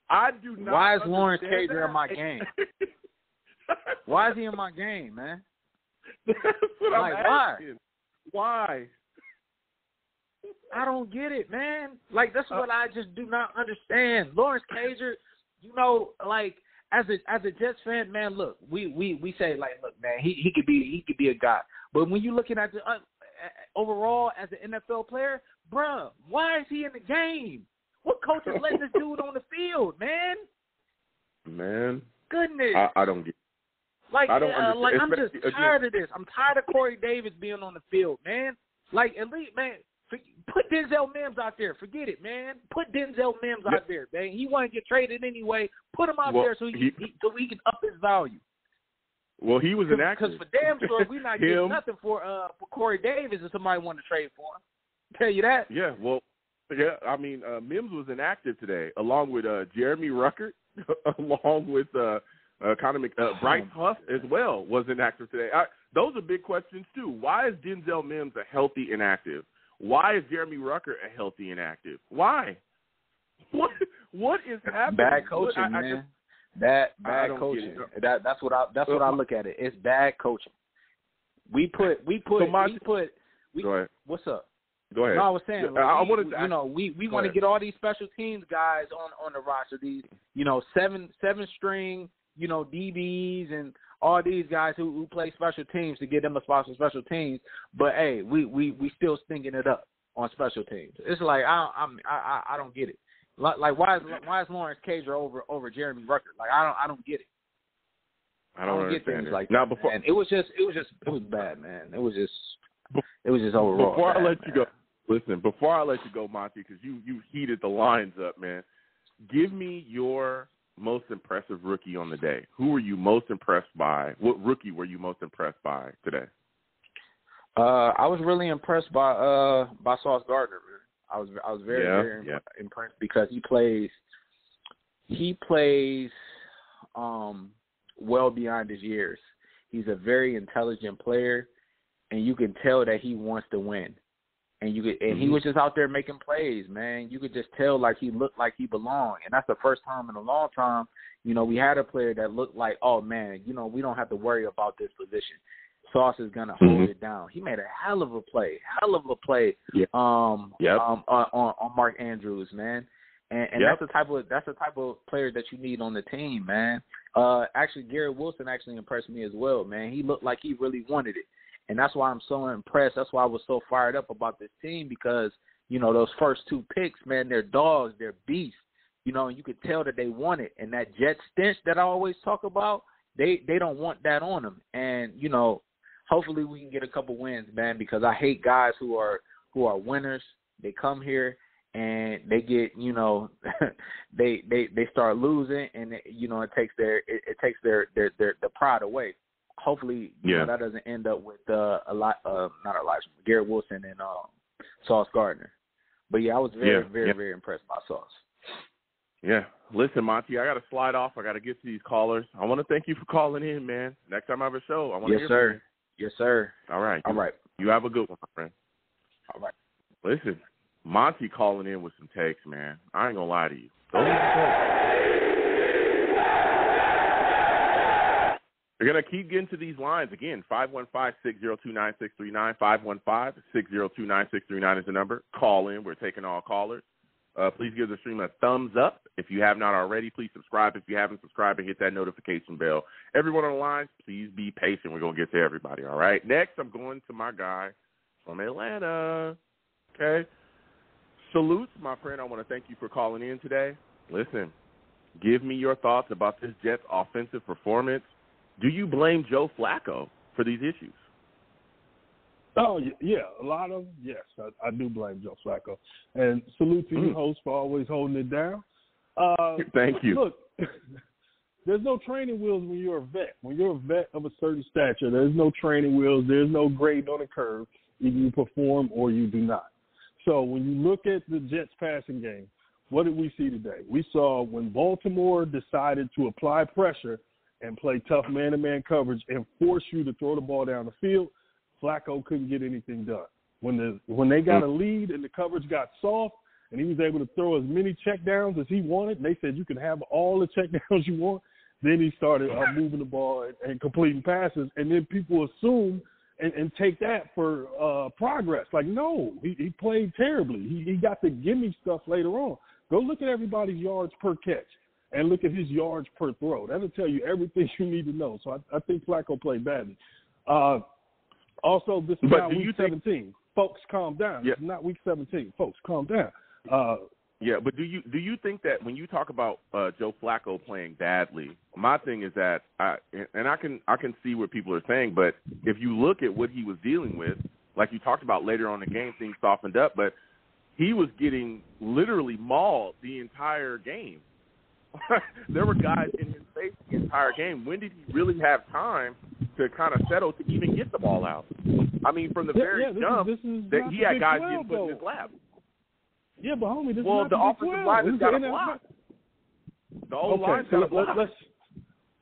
[SPEAKER 2] I do not.
[SPEAKER 11] Why is Lawrence Cager in my game? Why is he in my game, man?
[SPEAKER 2] That's what I'm asking. Why?
[SPEAKER 11] I don't get it, man. Like, that's what I just do not understand. Lawrence Cager, as a Jets fan, man, look, we say, like, look, man, he could be a guy. But when you're looking at the overall as an NFL player, bruh, why is he in the game? What coach is letting this dude on the field, man?
[SPEAKER 2] Man,
[SPEAKER 11] goodness,
[SPEAKER 2] I don't get.
[SPEAKER 11] Like,
[SPEAKER 2] I don't understand.
[SPEAKER 11] I'm just tired of this. I'm tired of Corey Davis being on the field, man. Like, at least, man, put Denzel Mims out there. Forget it, man. Put Denzel Mims out there, man. He want to get traded anyway. Put him out there so he can up his value.
[SPEAKER 2] Well, he was inactive.
[SPEAKER 11] Because for damn sure, we're not getting nothing for Corey Davis if somebody want to trade for him. Tell you that.
[SPEAKER 2] Yeah, well, yeah. I mean, Mims was inactive today, along with Jeremy Ruckert, along with Bryce Huff as well was inactive today. Those are big questions too. Why is Denzel Mims a healthy inactive? Why is Jeremy Rucker healthy and active? Why? What is happening?
[SPEAKER 11] Bad coaching, man. Bad coaching. That's what I look at it. It's bad coaching. We put.
[SPEAKER 2] Go ahead.
[SPEAKER 11] What's up?
[SPEAKER 2] Go ahead.
[SPEAKER 11] No, I was saying, we want to
[SPEAKER 2] ahead.
[SPEAKER 11] get all these special teams guys on the roster. These, seven string, DBs and all these guys who play special teams to get them a spot for special teams. But hey, we still stinking it up on special teams. It's like I don't get it. Like why is Lawrence Cager over Jeremy Rucker? Like I don't get it.
[SPEAKER 2] I don't
[SPEAKER 11] get things
[SPEAKER 2] it.
[SPEAKER 11] like
[SPEAKER 2] now,
[SPEAKER 11] that.
[SPEAKER 2] Before,
[SPEAKER 11] man. It was bad, man. It was just overall.
[SPEAKER 2] Before
[SPEAKER 11] bad,
[SPEAKER 2] I let you
[SPEAKER 11] man.
[SPEAKER 2] go, listen. Before I let you go, Monty, because you heated the lines up, man. Give me your most impressive rookie on the day. Who were you most impressed by? What rookie were you most impressed by today?
[SPEAKER 11] I was really impressed by Sauce Gardner. Man. I was very impressed because he plays well beyond his years. He's a very intelligent player, and you can tell that he wants to win. And he was just out there making plays, man. You could just tell like he looked like he belonged. And that's the first time in a long time, we had a player that looked like, oh man, we don't have to worry about this position. Sauce is gonna hold it down. He made a hell of a play on Mark Andrews, man. And that's the type of player that you need on the team, man. Actually, Garrett Wilson actually impressed me as well, man. He looked like he really wanted it, and that's why I'm so impressed. That's why I was so fired up about this team because those first two picks, man, they're dogs, they're beasts, and you could tell that they want it. And that jet stench that I always talk about, they don't want that on them. And hopefully we can get a couple wins, man, because I hate guys who are winners. They come here and they get, they start losing, and it takes their pride away. Hopefully, that doesn't end up with Garrett Wilson and Sauce Gardner. But I was very impressed by Sauce.
[SPEAKER 2] Yeah. Listen, Monty, I got to slide off. I got to get to these callers. I want to thank you for calling in, man. Next time I have a show, I want to hear from you.
[SPEAKER 11] Yes, sir.
[SPEAKER 2] All right.
[SPEAKER 11] All right.
[SPEAKER 2] You have a good one, my friend.
[SPEAKER 11] All right.
[SPEAKER 2] Listen, Monty calling in with some takes, man. I ain't going to lie to you. Those are the takes. We're going to keep getting to these lines. Again, 515-602-9639, 515-602-9639 is the number. Call in. We're taking all callers. Please give the stream a thumbs up. If you have not already, please subscribe. If you haven't subscribed, and hit that notification bell. Everyone on the line, please be patient. We're going to get to everybody, all right? Next, I'm going to my guy from Atlanta. Okay? Salutes, my friend. I want to thank you for calling in today. Listen, give me your thoughts about this Jets offensive performance. Do you blame Joe Flacco for these issues?
[SPEAKER 12] Oh, yeah, a lot of them, yes. I do blame Joe Flacco. And salute to you, host, for always holding it down.
[SPEAKER 2] Thank you.
[SPEAKER 12] Look, there's no training wheels when you're a vet. When you're a vet of a certain stature, there's no training wheels. There's no grade on the curve. Either you perform or you do not. So when you look at the Jets passing game, what did we see today? We saw when Baltimore decided to apply pressure and play tough man-to-man coverage and force you to throw the ball down the field, Flacco couldn't get anything done. When they got a lead and the coverage got soft and he was able to throw as many checkdowns as he wanted, and they said you can have all the checkdowns you want, then he started moving the ball and completing passes, and then people assume and take that for progress. Like, no, he played terribly. He got the gimme stuff later on. Go look at everybody's yards per catch and look at his yards per throw. That'll tell you everything you need to know. So I think Flacco played badly. Also, this is not week 17. Folks, calm down.
[SPEAKER 2] Yeah.
[SPEAKER 12] It's not week 17. Folks, calm down.
[SPEAKER 2] But do you think that when you talk about Joe Flacco playing badly, my thing is that I can see what people are saying, but if you look at what he was dealing with, like you talked about later on in the game, things softened up, but he was getting literally mauled the entire game. There were guys in his face the entire game. When did he really have time to kind of settle to even get the ball out? I mean, from the very jump, he had guys getting put in his lap.
[SPEAKER 12] Yeah, but homie, this is
[SPEAKER 2] the offensive line has got a block. The O-line's got a block.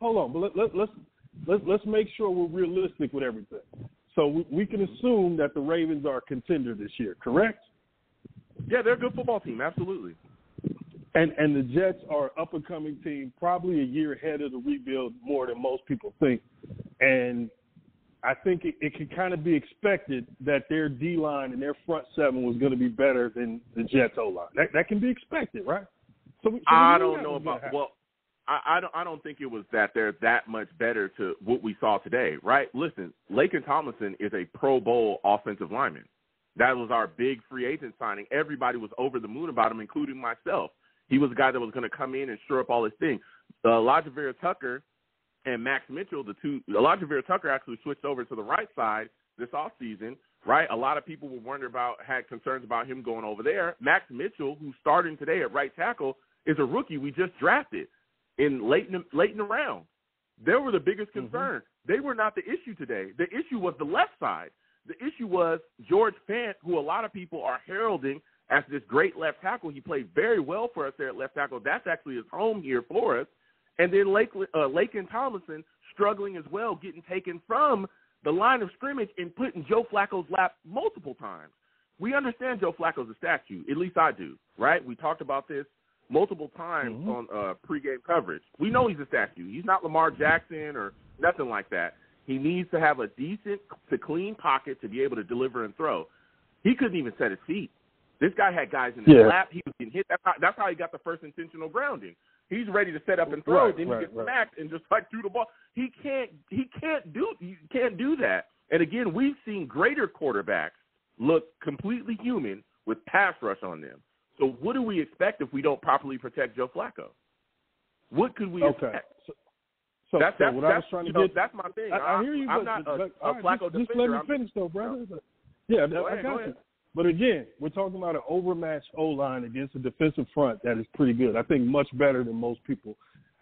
[SPEAKER 12] Hold on, but let's make sure we're realistic with everything. So we can assume that the Ravens are a contender this year, correct?
[SPEAKER 2] Yeah, they're a good football team, absolutely.
[SPEAKER 12] And the Jets are an up-and-coming team, probably a year ahead of the rebuild more than most people think. And I think it can kind of be expected that their D-line and their front seven was going to be better than the Jets' O-line. That can be expected, right?
[SPEAKER 2] I don't know about – well, I don't think it was that they're that much better to what we saw today, right? Listen, Laken Tomlinson is a Pro Bowl offensive lineman. That was our big free agent signing. Everybody was over the moon about him, including myself. He was a guy that was going to come in and shore up all his things. Elijah Vera-Tucker and Max Mitchell, Elijah Vera-Tucker actually switched over to the right side this offseason, right? A lot of people had concerns about him going over there. Max Mitchell, who's starting today at right tackle, is a rookie we just drafted late in the round. They were the biggest concern. They were not the issue today. The issue was the left side. The issue was George Fant, who a lot of people are heralding as this great left tackle. He played very well for us there at left tackle. That's actually his home here for us. And then Laken Tomlinson struggling as well, getting taken from the line of scrimmage and put in Joe Flacco's lap multiple times. We understand Joe Flacco's a statue. At least I do, right? We talked about this multiple times on pregame coverage. We know he's a statue. He's not Lamar Jackson or nothing like that. He needs to have a decent to clean pocket to be able to deliver and throw. He couldn't even set his feet. This guy had guys in his lap. He was getting hit. That's how he got the first intentional grounding. He's ready to set up and throw. Then he gets smacked and just threw the ball. He can't do that. And again, we've seen greater quarterbacks look completely human with pass rush on them. So what do we expect if we don't properly protect Joe Flacco? What could we expect?
[SPEAKER 12] So that's what I was trying to get.
[SPEAKER 2] That's my thing.
[SPEAKER 12] I hear you.
[SPEAKER 2] I'm not a Flacco defender.
[SPEAKER 12] Just let me finish, though, brother. Yeah, I got you. But again, we're talking about an overmatched O-line against a defensive front that is pretty good. I think much better than most people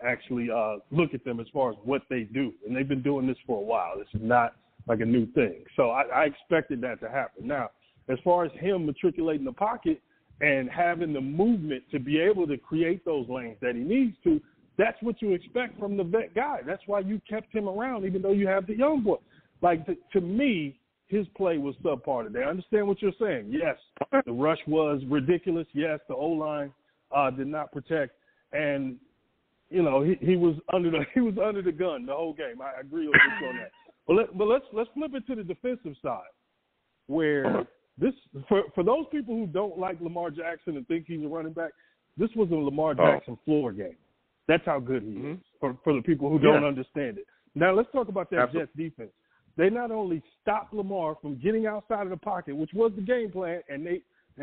[SPEAKER 12] actually look at them as far as what they do. And they've been doing this for a while. This is not like a new thing. So I expected that to happen. Now, as far as him matriculating the pocket and having the movement to be able to create those lanes that he needs to, that's what you expect from the vet guy. That's why you kept him around even though you have the young boy. Like, to me, his play was subpar today. I understand what you're saying. Yes, the rush was ridiculous. Yes, the O-line did not protect, and he was under the gun the whole game. I agree with you on that. But let's flip it to the defensive side, where this for those people who don't like Lamar Jackson and think he's a running back, this was a Lamar Jackson floor game. That's how good he is for the people who don't understand it. Now let's talk about that Jets defense. They not only stopped Lamar from getting outside of the pocket, which was the game plan, and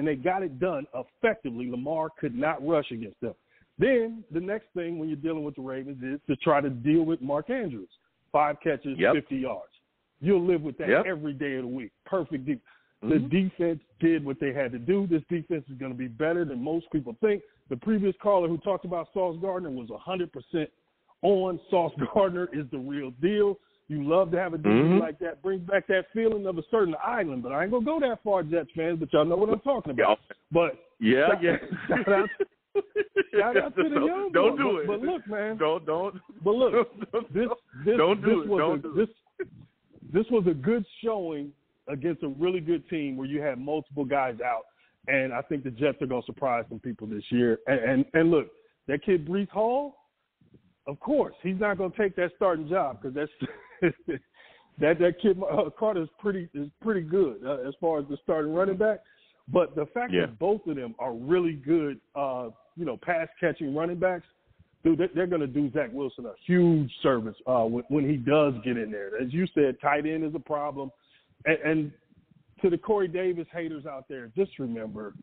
[SPEAKER 12] they got it done effectively. Lamar could not rush against them. Then the next thing when you're dealing with the Ravens is to try to deal with Mark Andrews. 5 catches, 50 yards. You'll live with that every day of the week. Perfect defense. The defense did what they had to do. This defense is going to be better than most people think. The previous caller who talked about Sauce Gardner was 100% on. Sauce Gardner is the real deal. You love to have a defense like that. Brings back that feeling of a certain island. But I ain't going to go that far, Jets fans, but y'all know what I'm talking about. But shout out to the young
[SPEAKER 2] Don't
[SPEAKER 12] boy.
[SPEAKER 2] do it.
[SPEAKER 12] But look, man.
[SPEAKER 2] Don't.
[SPEAKER 12] But look, this was a good showing against a really good team where you had multiple guys out. And I think the Jets are going to surprise some people this year. And look, that kid Breece Hall, of course, he's not going to take that starting job because that's that kid Carter is pretty good as far as the starting running back. But the fact that both of them are really good, pass catching running backs, dude, they're going to do Zach Wilson a huge service when he does get in there. As you said, tight end is a problem. And to the Corey Davis haters out there, just remember,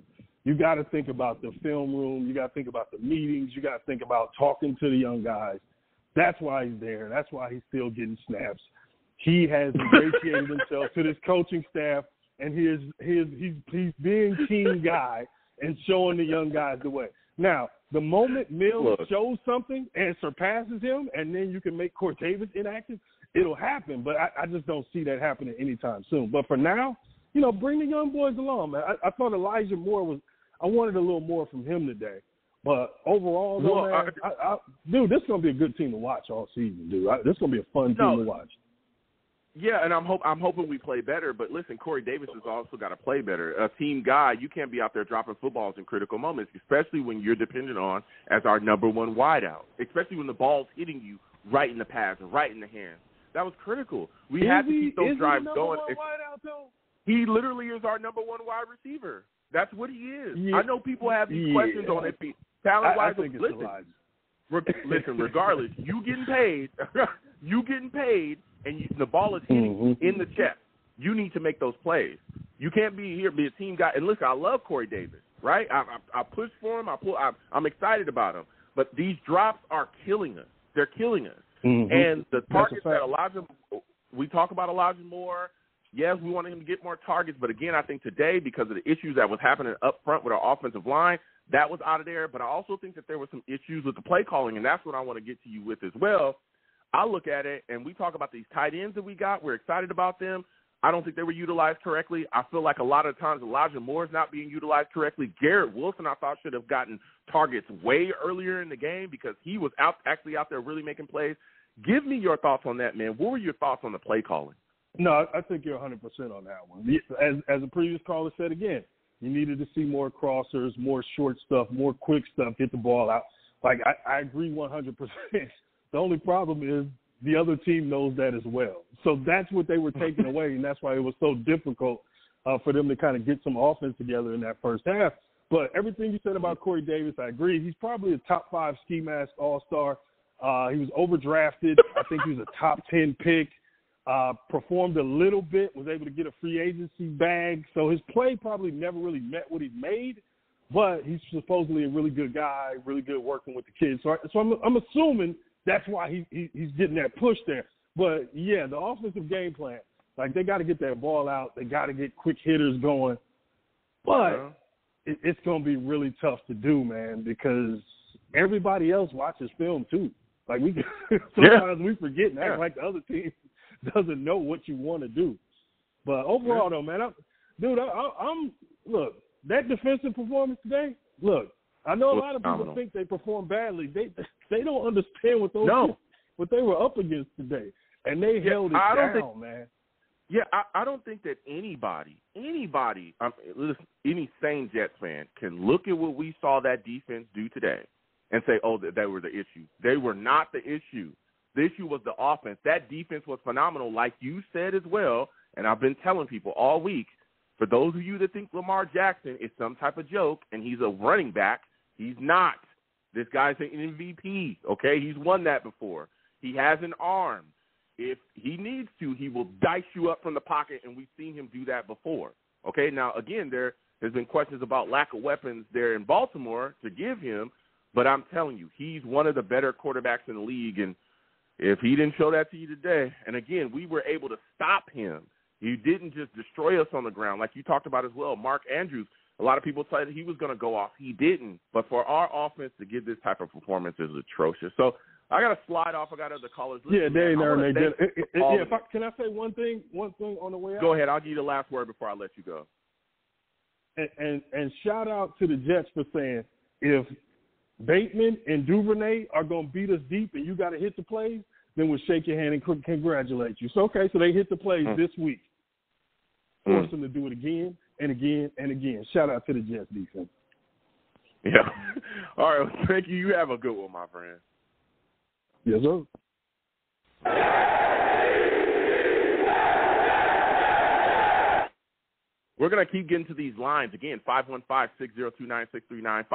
[SPEAKER 12] you got to think about the film room. You got to think about the meetings. You got to think about talking to the young guys. That's why he's there. That's why he's still getting snaps. He has ingratiated himself to this coaching staff, and he's being team guy and showing the young guys the way. Now, the moment Mills shows something and surpasses him, and then you can make Corey Davis inactive, it'll happen. But I just don't see that happening anytime soon. But for now, bring the young boys along, man. I thought Elijah Moore I wanted a little more from him today. But overall, dude, this is going to be a good team to watch all season, dude. This is going to be a fun team to watch.
[SPEAKER 2] Yeah, and I'm hoping we play better. But listen, Corey Davis has also got to play better. A team guy, you can't be out there dropping footballs in critical moments, especially when you're dependent on as our number one wideout, especially when the ball's hitting you right in the pads and right in the hands. That was critical. We had to keep those drives going. He literally is our number one wide receiver. That's what he is. Yeah. I know people have these questions on it. Talent-wise, listen, regardless, you getting paid, and the ball is hitting you in the chest. You need to make those plays. You can't be a team guy. And listen, I love Corey Davis, right? I push for him. I'm excited about him. But these drops are killing us. They're killing us. And the targets that Elijah, we talk about Elijah Moore. Yes, we wanted him to get more targets. But, again, I think today, because of the issues that was happening up front with our offensive line, that was out of there. But I also think that there were some issues with the play calling, and that's what I want to get to you with as well. I look at it, and we talk about these tight ends that we got. We're excited about them. I don't think they were utilized correctly. I feel like a lot of times Elijah Moore is not being utilized correctly. Garrett Wilson, I thought, should have gotten targets way earlier in the game because he was actually out there really making plays. Give me your thoughts on that, man. What were your thoughts on the play calling?
[SPEAKER 12] No, I think you're 100% on that one. As a previous caller said again, you needed to see more crossers, more short stuff, more quick stuff, get the ball out. Like, I agree 100%. The only problem is the other team knows that as well. So that's what they were taking away, and that's why it was so difficult for them to kind of get some offense together in that first half. But everything you said about Corey Davis, I agree. He's probably a top 5 ski mask all-star. He was overdrafted. I think he was a top 10 pick. Performed a little bit, was able to get a free agency bag. So his play probably never really met what he made, but he's supposedly a really good guy, really good working with the kids. So I'm assuming that's why he's getting that push there. But, yeah, the offensive game plan, like they got to get that ball out. They got to get quick hitters going. But it's going to be really tough to do, man, because everybody else watches film too. Like sometimes we forget and act like the other team doesn't know what you want to do. But overall, though, man, I'm look, that defensive performance today, look, I know a lot of people think they performed badly. They don't understand what what they were up against today. And they held it down, man.
[SPEAKER 2] Yeah, I don't think that anybody, listen, any sane Jets fan can look at what we saw that defense do today and say, oh, they were the issue. They were not the issue. The issue was the offense. That defense was phenomenal, like you said as well, and I've been telling people all week, for those of you that think Lamar Jackson is some type of joke and he's a running back, he's not. This guy's an MVP, okay? He's won that before. He has an arm. If he needs to, he will dice you up from the pocket, and we've seen him do that before, okay? Now, again, there's been questions about lack of weapons there in Baltimore to give him, but I'm telling you, he's one of the better quarterbacks in the league, and if he didn't show that to you today, and again, we were able to stop him. He didn't just destroy us on the ground like you talked about as well. Mark Andrews, a lot of people said he was going to go off. He didn't. But for our offense to give this type of performance is atrocious. So I got to slide off. I got other callers.
[SPEAKER 12] Yeah, they did. Can I say one thing on the way out?
[SPEAKER 2] Go ahead. I'll give you the last word before I let you go.
[SPEAKER 12] And shout out to the Jets for saying if Bateman and Duvernay are going to beat us deep and you got to hit the plays, then we'll shake your hand and congratulate you. So, okay, so they hit the plays this week. Force them to do it again and again and again. Shout out to the Jets defense.
[SPEAKER 2] Yeah. All right. Well, thank you. You have a good one, my friend.
[SPEAKER 12] Yes, sir.
[SPEAKER 2] We're going to keep getting to these lines. Again, 515-602-9639.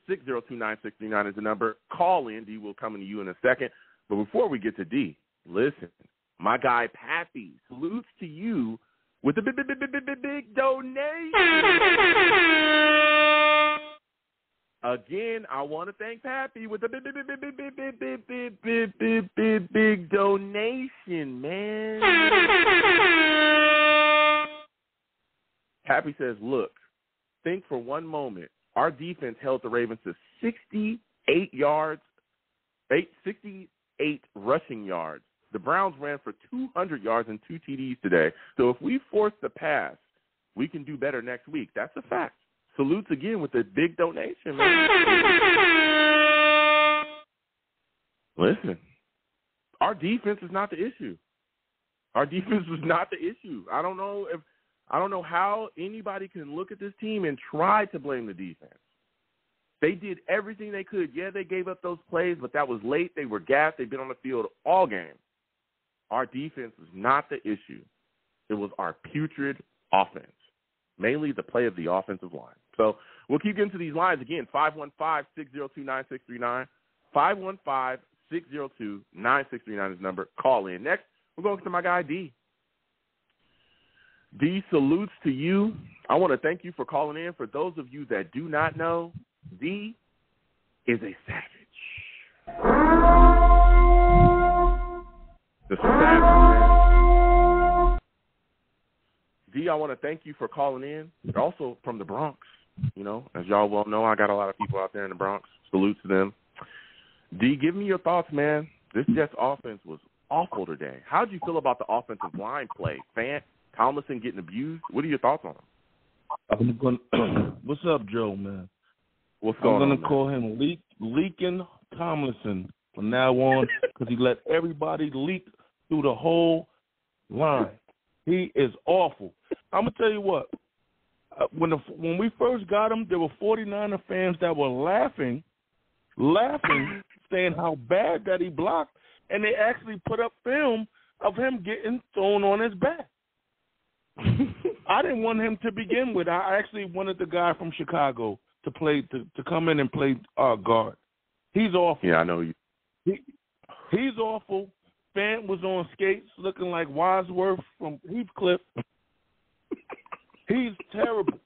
[SPEAKER 2] 515-602-9639 is the number. Call in. D will come to you in a second. But before we get to D, listen, my guy Pappy salutes to you with a big donation. Again, I want to thank Pappy with a big donation, man. Pappy says, look, think for one moment. Our defense held the Ravens to 68 rushing yards. The Browns ran for 200 yards and 2 TDs today. So if we force the pass, we can do better next week. That's a fact. Salutes again with a big donation, man. Listen, our defense is not the issue. Our defense was not the issue. I don't know how anybody can look at this team and try to blame the defense. They did everything they could. Yeah, they gave up those plays, but that was late. They were gassed. They've been on the field all game. Our defense was not the issue. It was our putrid offense, mainly the play of the offensive line. So we'll keep getting to these lines again. 515-602-9639. 515-602-9639 is the number. Call in. Next, we're going to my guy, D. D, salutes to you. I want to thank you for calling in. For those of you that do not know, D is a savage. The savage, man. D, I want to thank you for calling in. You're also from the Bronx. You know, as y'all well know, I got a lot of people out there in the Bronx. Salute to them. D, give me your thoughts, man. This Jets offense was awful today. How did you feel about the offensive line play? Fant, Tomlinson getting abused? What are your thoughts on him?
[SPEAKER 13] What's up, Joe, man?
[SPEAKER 2] What's going on?
[SPEAKER 13] I'm going to call him Leaking Tomlinson from now on because he let everybody leak through the whole line. He is awful. I'm going to tell you what. When we first got him, there were 49er fans that were laughing, saying how bad that he blocked, and they actually put up film of him getting thrown on his back. I didn't want him to begin with. I actually wanted the guy from Chicago to play to come in and play guard. He's awful.
[SPEAKER 2] Yeah, I know you.
[SPEAKER 13] He's awful. Fant was on skates looking like Wadsworth from Heathcliff. He's terrible.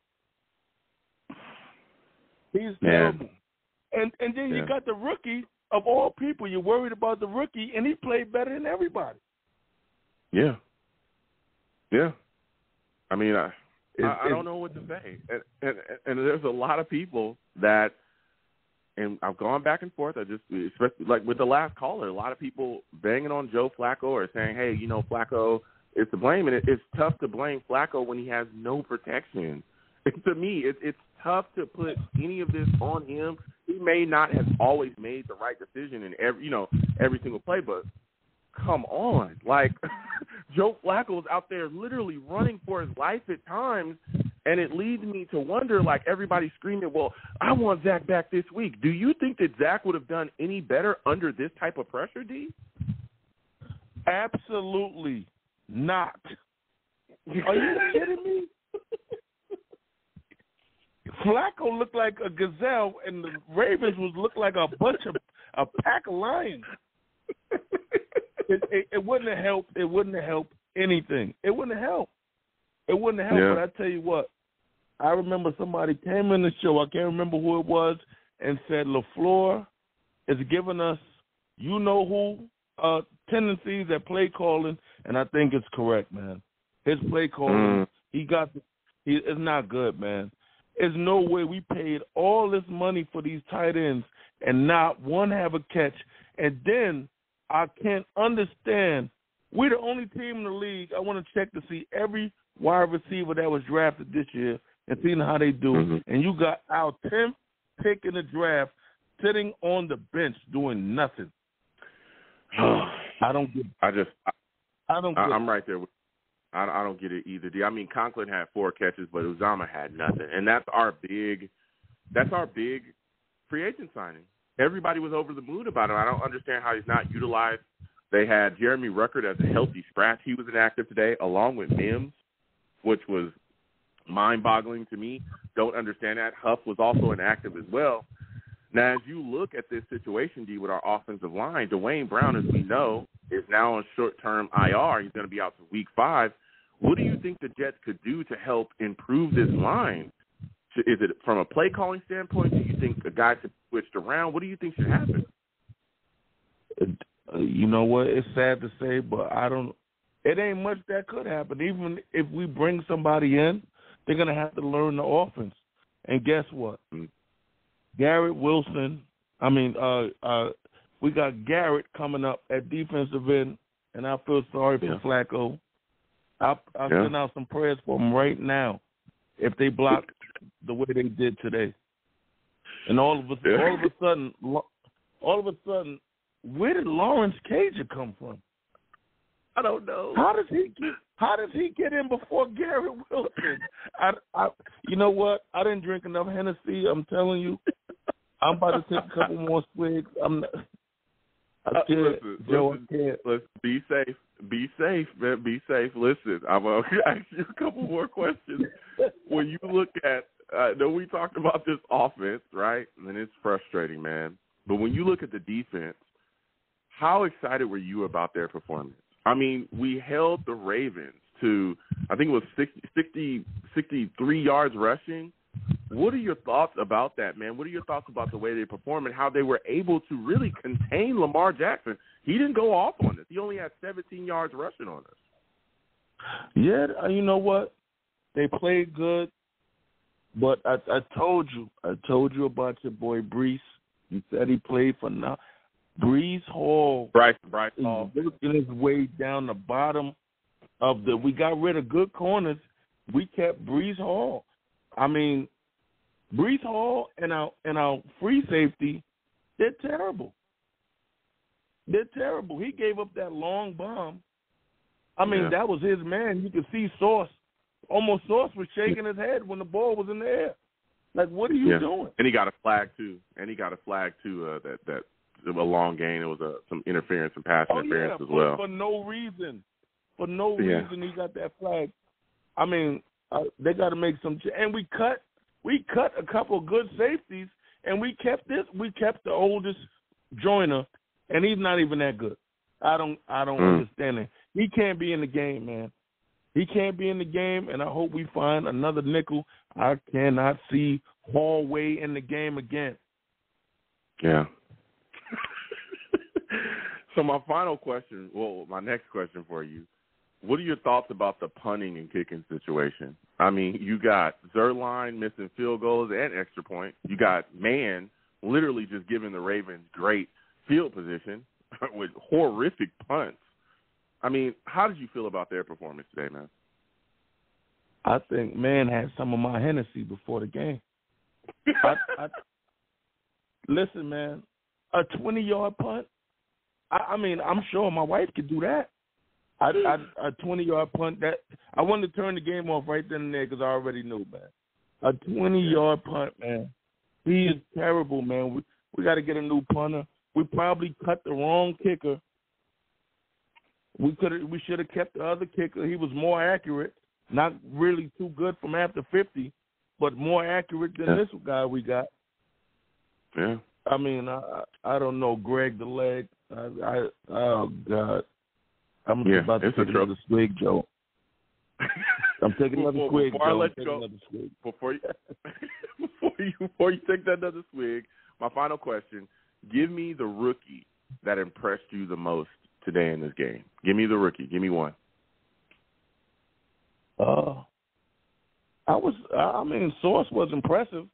[SPEAKER 13] He's terrible. And then you got the rookie of all people. You're worried about the rookie, and he played better than everybody.
[SPEAKER 2] Yeah. Yeah. I mean, I don't know what to say. And there's a lot of people that, and I've gone back and forth. Especially like with the last caller, a lot of people banging on Joe Flacco or saying, hey, you know, Flacco is to blame. And it's tough to blame Flacco when he has no protection. To me, it's tough to put any of this on him. He may not have always made the right decision in every single play, but come on. Like, Joe Flacco was out there literally running for his life at times, and it leads me to wonder, like, everybody's screaming, well, I want Zach back this week. Do you think that Zach would have done any better under this type of pressure, D?
[SPEAKER 13] Absolutely not. Are you kidding me? Flacco looked like a gazelle, and the Ravens looked like a pack of lions. It wouldn't have helped. It wouldn't have helped anything. It wouldn't have helped. It wouldn't have helped.
[SPEAKER 2] Yeah.
[SPEAKER 13] But I tell you what, I remember somebody came in the show. I can't remember who it was, and said LaFleur is giving us, you know who, tendencies at play calling, and I think it's correct, man. His play calling, it's not good, man. There's no way we paid all this money for these tight ends and not one have a catch. And then I can't understand. We're the only team in the league. I want to check to see every wide receiver that was drafted this year and seeing how they do. Mm-hmm. And you got our 10th pick in the draft sitting on the bench doing nothing. I don't get it.
[SPEAKER 2] I'm right there with I don't get it either. I mean, Conklin had 4 catches, but Uzama had nothing, and that's our big free agent signing. Everybody was over the moon about him. I don't understand how he's not utilized. They had Jeremy Ruckert as a healthy scratch. He was inactive today, along with Mims, which was mind-boggling to me. Don't understand that. Huff was also inactive as well. Now, as you look at this situation, D, with our offensive line, Dwayne Brown, as we know, is now on short-term IR. He's going to be out to week 5. What do you think the Jets could do to help improve this line? Is it from a play-calling standpoint? Do you think the guy should be switched around? What do you think should happen?
[SPEAKER 13] You know what? It's sad to say, but it ain't much that could happen. Even if we bring somebody in, they're going to have to learn the offense. And guess what? Mm-hmm. Garrett Wilson, we got Garrett coming up at defensive end, and I feel sorry for Flacco. I'll send out some prayers for him right now if they block the way they did today. And all of a sudden, where did Lawrence Cager come from?
[SPEAKER 2] I don't know.
[SPEAKER 13] How does he get in before Garrett Wilson? You know what? I didn't drink enough Hennessy. I'm telling you. I'm about to take a couple more swigs. I can't.
[SPEAKER 2] Listen, be safe. Be safe, man. Be safe. Listen, I'm going to ask you a couple more questions. When you look at, we talked about this offense, right? And it's frustrating, man. But when you look at the defense, how excited were you about their performance? I mean, we held the Ravens to, I think it was 63 yards rushing. What are your thoughts about that, man? What are your thoughts about the way they performed and how they were able to really contain Lamar Jackson? He didn't go off on us. He only had 17 yards rushing on us.
[SPEAKER 13] Yeah, you know what? They played good, but I told you about your boy Brees. You said he played for now. Brees Hall.
[SPEAKER 2] Bryce Hall.
[SPEAKER 13] Is working his way down the bottom of the. We got rid of good corners. We kept Brees Hall. I mean, Brees Hall and our free safety, they're terrible. They're terrible. He gave up that long bomb. I mean, that was his man. You could see Sauce. Almost Sauce was shaking his head when the ball was in the air. Like, what are you doing?
[SPEAKER 2] And he got a flag too. That a long gain. It was some interference and pass interference as well.
[SPEAKER 13] For no reason. For no reason he got that flag. I mean, they got to make some. And we cut a couple of good safeties, and we kept the oldest Joyner, and he's not even that good. I don't understand it. He can't be in the game, man. He can't be in the game, and I hope we find another nickel. I cannot see Hallway in the game again.
[SPEAKER 2] Yeah. So my next question for you, what are your thoughts about the punting and kicking situation? I mean, you got Zerline missing field goals and extra points. You got Mann literally just giving the Ravens great field position with horrific punts. I mean, how did you feel about their performance today, man?
[SPEAKER 13] I think Mann had some of my Hennessy before the game. Listen, man, a 20-yard punt, I mean, I'm sure my wife could do that. A 20-yard punt, that I wanted to turn the game off right then and there because I already knew, man. A 20-yard punt, man. He is terrible, man. We got to get a new punter. We probably cut the wrong kicker. We should have kept the other kicker. He was more accurate, not really too good from after 50, but more accurate than this guy we got.
[SPEAKER 2] Yeah.
[SPEAKER 13] I mean, I don't know, Greg the leg. Oh God. I'm about to take another swig, Joe. I'm taking another swig,
[SPEAKER 2] before
[SPEAKER 13] Joe.
[SPEAKER 2] I let you go, before you take that another swig, my final question: give me the rookie that impressed you the most today in this game. Give me the rookie. Give me one.
[SPEAKER 13] Sauce was impressive.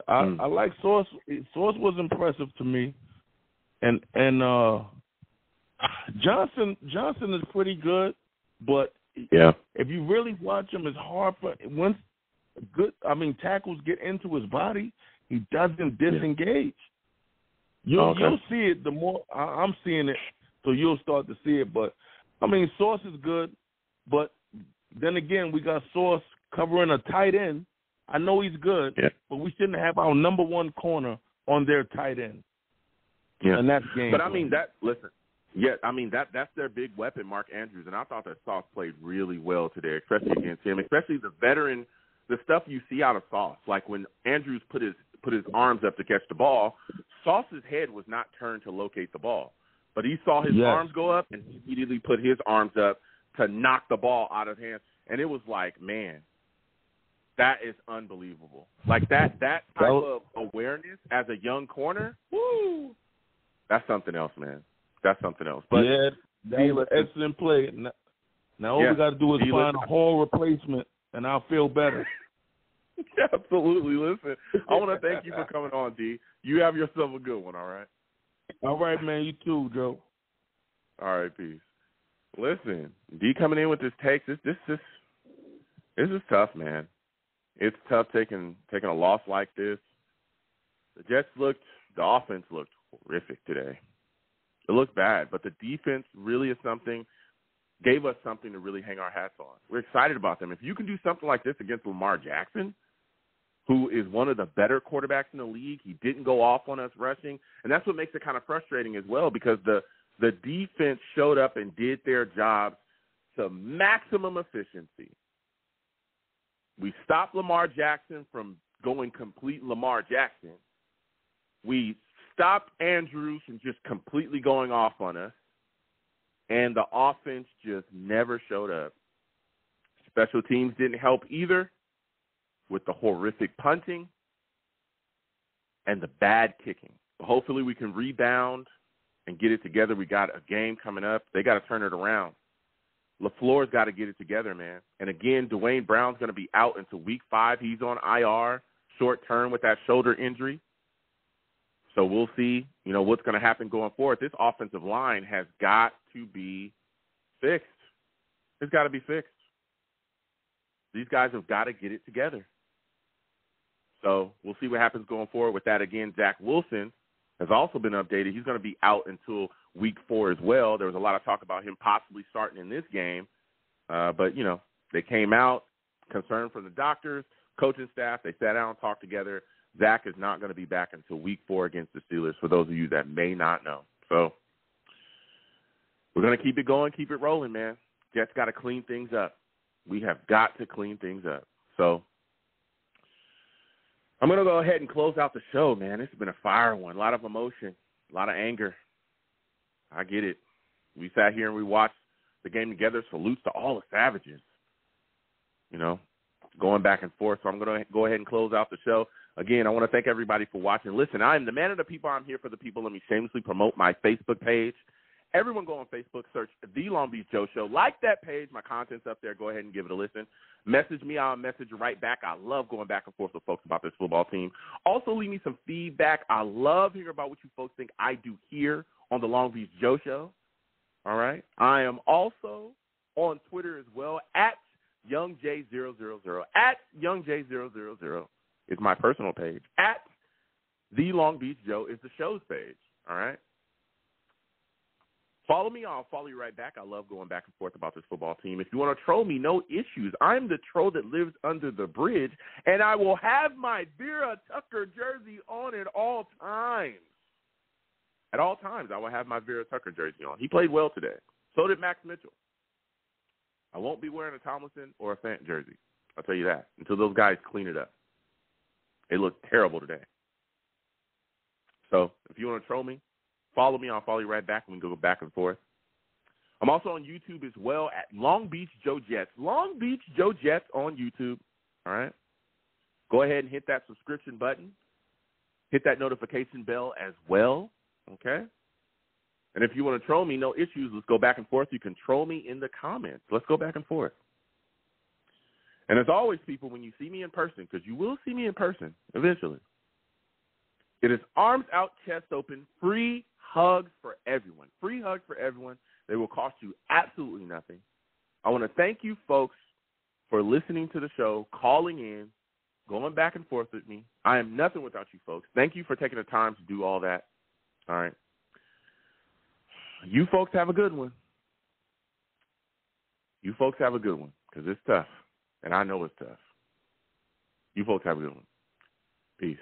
[SPEAKER 13] I like Sauce. Sauce was impressive to me, and Johnson is pretty good, but if you really watch him, it's hard for once tackles get into his body, he doesn't disengage. You'll see it the more I'm seeing it, so you'll start to see it. But I mean, Sauce is good, but then again, we got Sauce covering a tight end. I know he's good, but we shouldn't have our number one corner on their tight end.
[SPEAKER 2] Yeah,
[SPEAKER 13] and that's game.
[SPEAKER 2] But I mean that's their big weapon, Mark Andrews, and I thought that Sauce played really well today, especially against him, especially the veteran, the stuff you see out of Sauce, like when Andrews put his arms up to catch the ball, Sauce's head was not turned to locate the ball, but he saw his arms go up and he immediately put his arms up to knock the ball out of hands, and it was like, man, that is unbelievable. Like that type of awareness as a young corner, woo, that's something else, man. That's something else. But
[SPEAKER 13] that was an excellent play. Now all we got to do is find a Hall replacement, and I'll feel better.
[SPEAKER 2] Absolutely. Listen, I want to thank you for coming on, D. You have yourself a good one, all right?
[SPEAKER 13] All right, man. You too, Joe.
[SPEAKER 2] All right, peace. Listen, D coming in with this take. This is tough, man. It's tough taking a loss like this. The offense looked horrific today. It looked bad, but the defense really is something. gave us something to really hang our hats on. We're excited about them. If you can do something like this against Lamar Jackson, who is one of the better quarterbacks in the league, he didn't go off on us rushing, and that's what makes it kind of frustrating as well, because the defense showed up and did their job to maximum efficiency. We stopped Lamar Jackson from going complete Lamar Jackson. We stopped Andrews from just completely going off on us. And the offense just never showed up. Special teams didn't help either, with the horrific punting and the bad kicking. But hopefully we can rebound and get it together. We got a game coming up. They got to turn it around. LaFleur's got to get it together, man. And again, Dwayne Brown's going to be out until week 5. He's on IR, short term with that shoulder injury. So we'll see, what's going to happen going forward. This offensive line has got to be fixed. It's got to be fixed. These guys have got to get it together. So we'll see what happens going forward with that. Again, Zach Wilson has also been updated. He's going to be out until week 4 as well. There was a lot of talk about him possibly starting in this game. But, they came out, concerned from the doctors, coaching staff. They sat down and talked together. Zach is not going to be back until week 4 against the Steelers, for those of you that may not know. So we're going to keep it going, keep it rolling, man. Jets got to clean things up. We have got to clean things up. So I'm going to go ahead and close out the show, man. This has been a fire one. A lot of emotion, a lot of anger. I get it. We sat here and we watched the game together. Salutes to all the Savages, going back and forth. So I'm going to go ahead and close out the show. Again, I want to thank everybody for watching. Listen, I am the man of the people. I'm here for the people. Let me shamelessly promote my Facebook page. Everyone go on Facebook, search The Long Beach Joe Show. Like that page. My content's up there. Go ahead and give it a listen. Message me. I'll message you right back. I love going back and forth with folks about this football team. Also, leave me some feedback. I love hearing about what you folks think I do here on The Long Beach Joe Show. All right? I am also on Twitter as well, at YoungJ000. At YoungJ000 is my personal page. At The Long Beach Joe is the show's page. All right? Follow me. I'll follow you right back. I love going back and forth about this football team. If you want to troll me, no issues. I'm the troll that lives under the bridge, and I will have my Vera Tucker jersey on at all times. At all times, I will have my Vera Tucker jersey on. He played well today. So did Max Mitchell. I won't be wearing a Tomlinson or a Fant jersey. I'll tell you that, until those guys clean it up. It looked terrible today. So if you want to troll me, follow me. I'll follow you right back, and we can go back and forth. I'm also on YouTube as well at Long Beach Joe Jets. Long Beach Joe Jets on YouTube. All right? Go ahead and hit that subscription button. Hit that notification bell as well. Okay? And if you want to troll me, no issues. Let's go back and forth. You can troll me in the comments. Let's go back and forth. And as always, people, when you see me in person, because you will see me in person eventually, it is arms out, chest open, free hugs for everyone. Free hugs for everyone. They will cost you absolutely nothing. I want to thank you folks for listening to the show, calling in, going back and forth with me. I am nothing without you folks. Thank you for taking the time to do all that. All right. You folks have a good one. You folks have a good one, because it's tough, and I know it's tough. You folks have a good one. Peace.